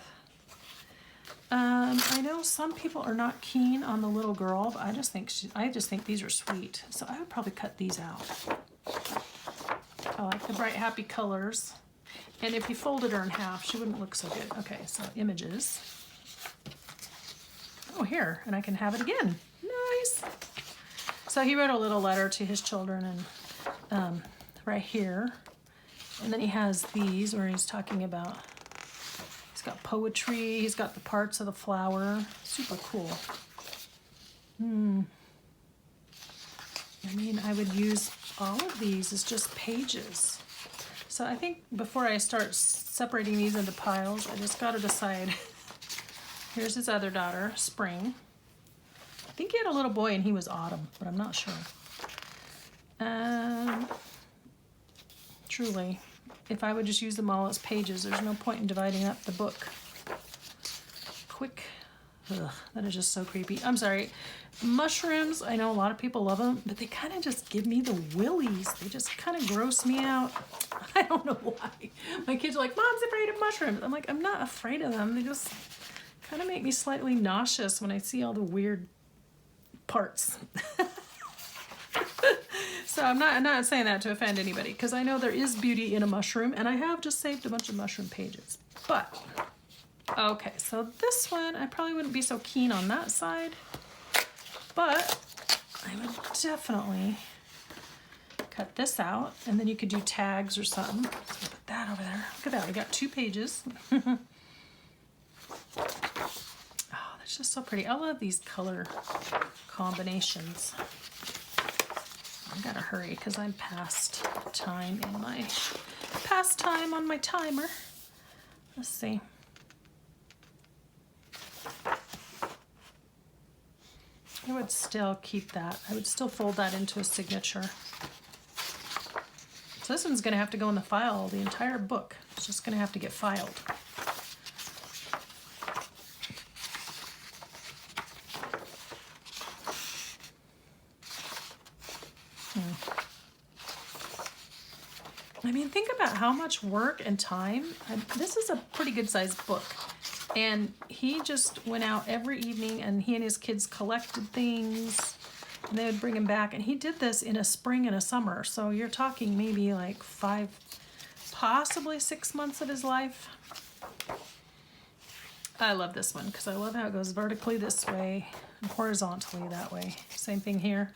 I know some people are not keen on the little girl, but I just think these are sweet. So I would probably cut these out. I like the bright, happy colors. And if you folded her in half, she wouldn't look so good. Okay, so images. Oh, here, and I can have it again. Nice. So he wrote a little letter to his children, and right here. And then he has these where he's talking about, he's got poetry, he's got the parts of the flower. Super cool. I mean, I would use all of these as just pages. So I think before I start separating these into piles, I just got to decide. Here's his other daughter, Spring. I think he had a little boy and he was Autumn, but I'm not sure. Truly, if I would just use them all as pages, there's no point in dividing up the book. Quick. Ugh, that is just so creepy. I'm sorry. Mushrooms, I know a lot of people love them, but they kind of just give me the willies. They just kind of gross me out. I don't know why. My kids are like, Mom's afraid of mushrooms. I'm like, I'm not afraid of them. They just kind of make me slightly nauseous when I see all the weird parts. So I'm not saying that to offend anybody, because I know there is beauty in a mushroom, and I have just saved a bunch of mushroom pages. But, okay, so this one, I probably wouldn't be so keen on that side, but I would definitely cut this out, and then you could do tags or something. So put that over there. Look at that, we got 2 pages. Oh, that's just so pretty. I love these color combinations. I gotta hurry because I'm past time on my timer. Let's see. I would still keep that. I would still fold that into a signature. So this one's gonna have to go in the file, the entire book. It's just gonna have to get filed. I mean, think about how much work and time. This is a pretty good sized book. And he just went out every evening and he and his kids collected things and they would bring him back. And he did this in a spring and a summer. So you're talking maybe like 5, possibly 6 months of his life. I love this one because I love how it goes vertically this way and horizontally that way. Same thing here.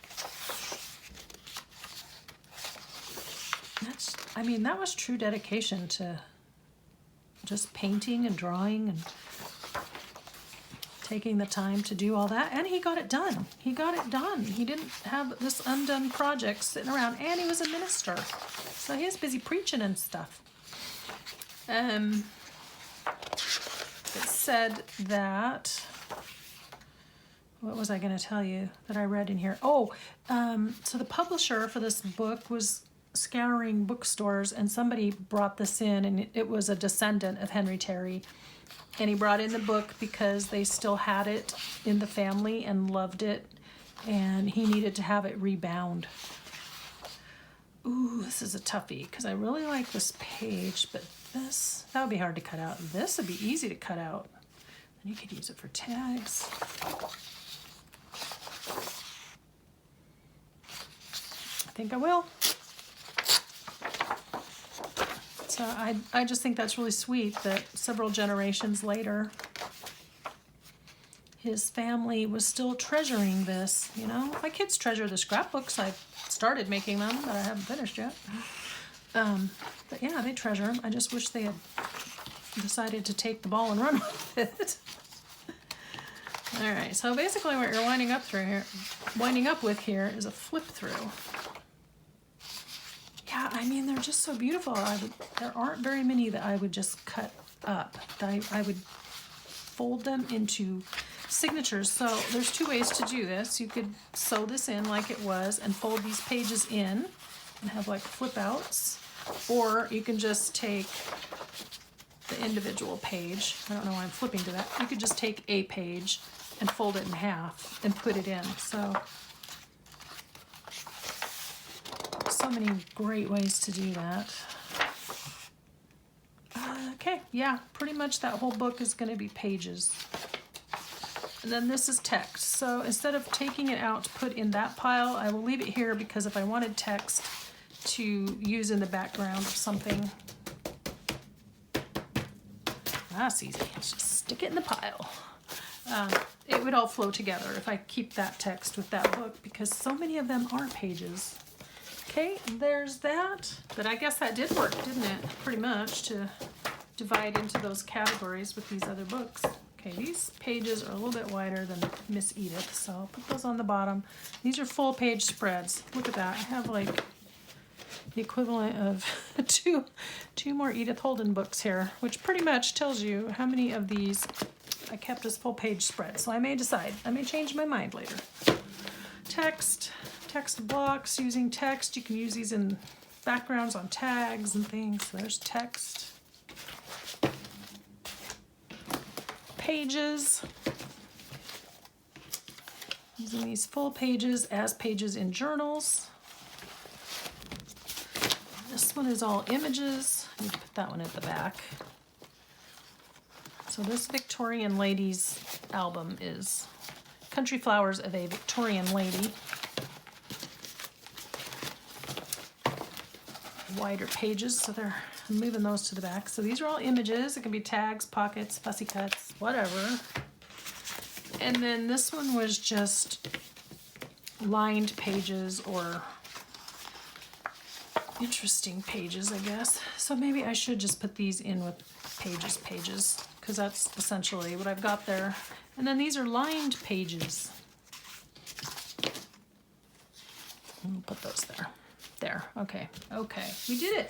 I mean, that was true dedication to just painting and drawing and taking the time to do all that. And he got it done. He got it done. He didn't have this undone project sitting around, and he was a minister. So he was busy preaching and stuff. It said that, what was I going to tell you that I read in here? Oh, so the publisher for this book was scouring bookstores, and somebody brought this in, and it was a descendant of Henry Terry, and he brought in the book because they still had it in the family and loved it, and he needed to have it rebound. Ooh, this is a toughie because I really like this page, but that would be hard to cut out. This would be easy to cut out, and you could use it for tags. I think I will. So I just think that's really sweet that several generations later, his family was still treasuring this, you know. My kids treasure the scrapbooks. I've started making them, but I haven't finished yet. But yeah, they treasure them. I just wish they had decided to take the ball and run with it. All right, so basically what you're winding up with here is a flip through. Yeah, I mean, they're just so beautiful. There aren't very many that I would just cut up. I would fold them into signatures. So there's 2 ways to do this. You could sew this in like it was and fold these pages in and have like flip outs. Or you can just take the individual page. I don't know why I'm flipping to that. You could just take a page and fold it in half and put it in. So many great ways to do that. Okay, yeah, pretty much that whole book is going to be pages. And then this is text. So instead of taking it out to put in that pile, I will leave it here because if I wanted text to use in the background of something, that's easy. Let's just stick it in the pile. It would all flow together if I keep that text with that book because so many of them are pages. Okay, there's that. But I guess that did work, didn't it? Pretty much to divide into those categories with these other books. Okay, these pages are a little bit wider than Miss Edith, so I'll put those on the bottom. These are full page spreads. Look at that. I have like the equivalent of two more Edith Holden books here, which pretty much tells you how many of these I kept as full page spreads. So I may decide. I may change my mind later. Text blocks, using text. You can use these in backgrounds on tags and things. So there's text. Pages. Using these full pages as pages in journals. This one is all images. I need to put that one at the back. So this Victorian Ladies album is Country Flowers of a Victorian Lady. Wider pages, so I'm moving those to the back. So these are all images. It can be tags, pockets, fussy cuts, whatever. And then this one was just lined pages or interesting pages, I guess. So maybe I should just put these in with pages, because that's essentially what I've got there. And then these are lined pages. I'll put those there. There, okay, we did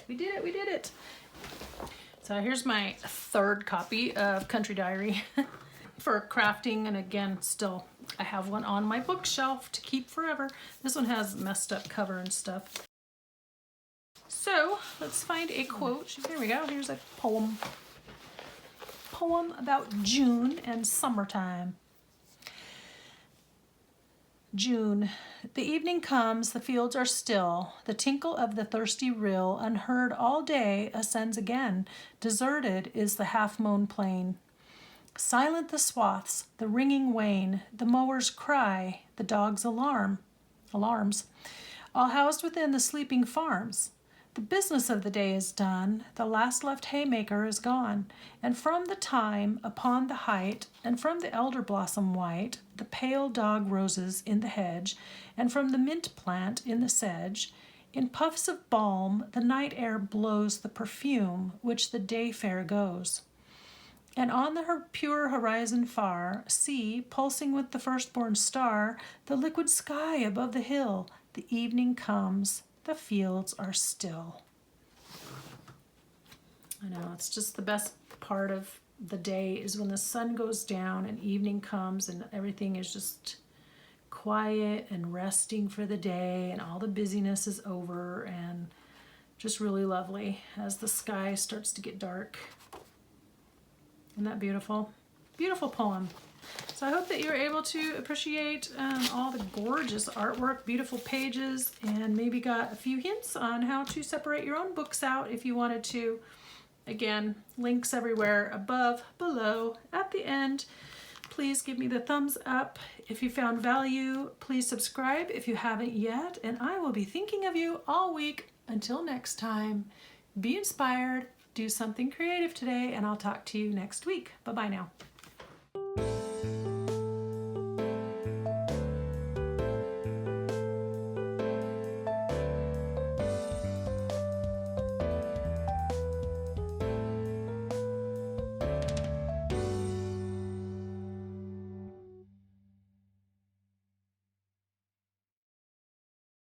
it. So here's my third copy of Country Diary for crafting, and again, still, I have one on my bookshelf to keep forever. This one has messed up cover and stuff. So, let's find a quote. Here we go, here's a poem. Poem about June and summertime. June. The evening comes, the fields are still. The tinkle of the thirsty rill, unheard all day, ascends again. Deserted is the half-mown plain. Silent the swaths, the ringing wane, the mower's cry, the dog's alarms, all housed within the sleeping farms. The business of the day is done, the last left haymaker is gone, and from the thyme upon the height, and from the elder blossom white, the pale dog roses in the hedge, and from the mint plant in the sedge, in puffs of balm the night air blows the perfume which the day fair goes. And on the pure horizon far, see, pulsing with the firstborn star, the liquid sky above the hill. The evening comes, the fields are still. I know, it's just the best part of the day is when the sun goes down and evening comes and everything is just quiet and resting for the day and all the busyness is over, and just really lovely as the sky starts to get dark. Isn't that beautiful? Beautiful poem. So I hope that you were able to appreciate all the gorgeous artwork, beautiful pages, and maybe got a few hints on how to separate your own books out if you wanted to. Again, links everywhere, above, below, at the end. Please give me the thumbs up. If you found value, please subscribe if you haven't yet, and I will be thinking of you all week. Until next time, be inspired, do something creative today, and I'll talk to you next week. Bye-bye now.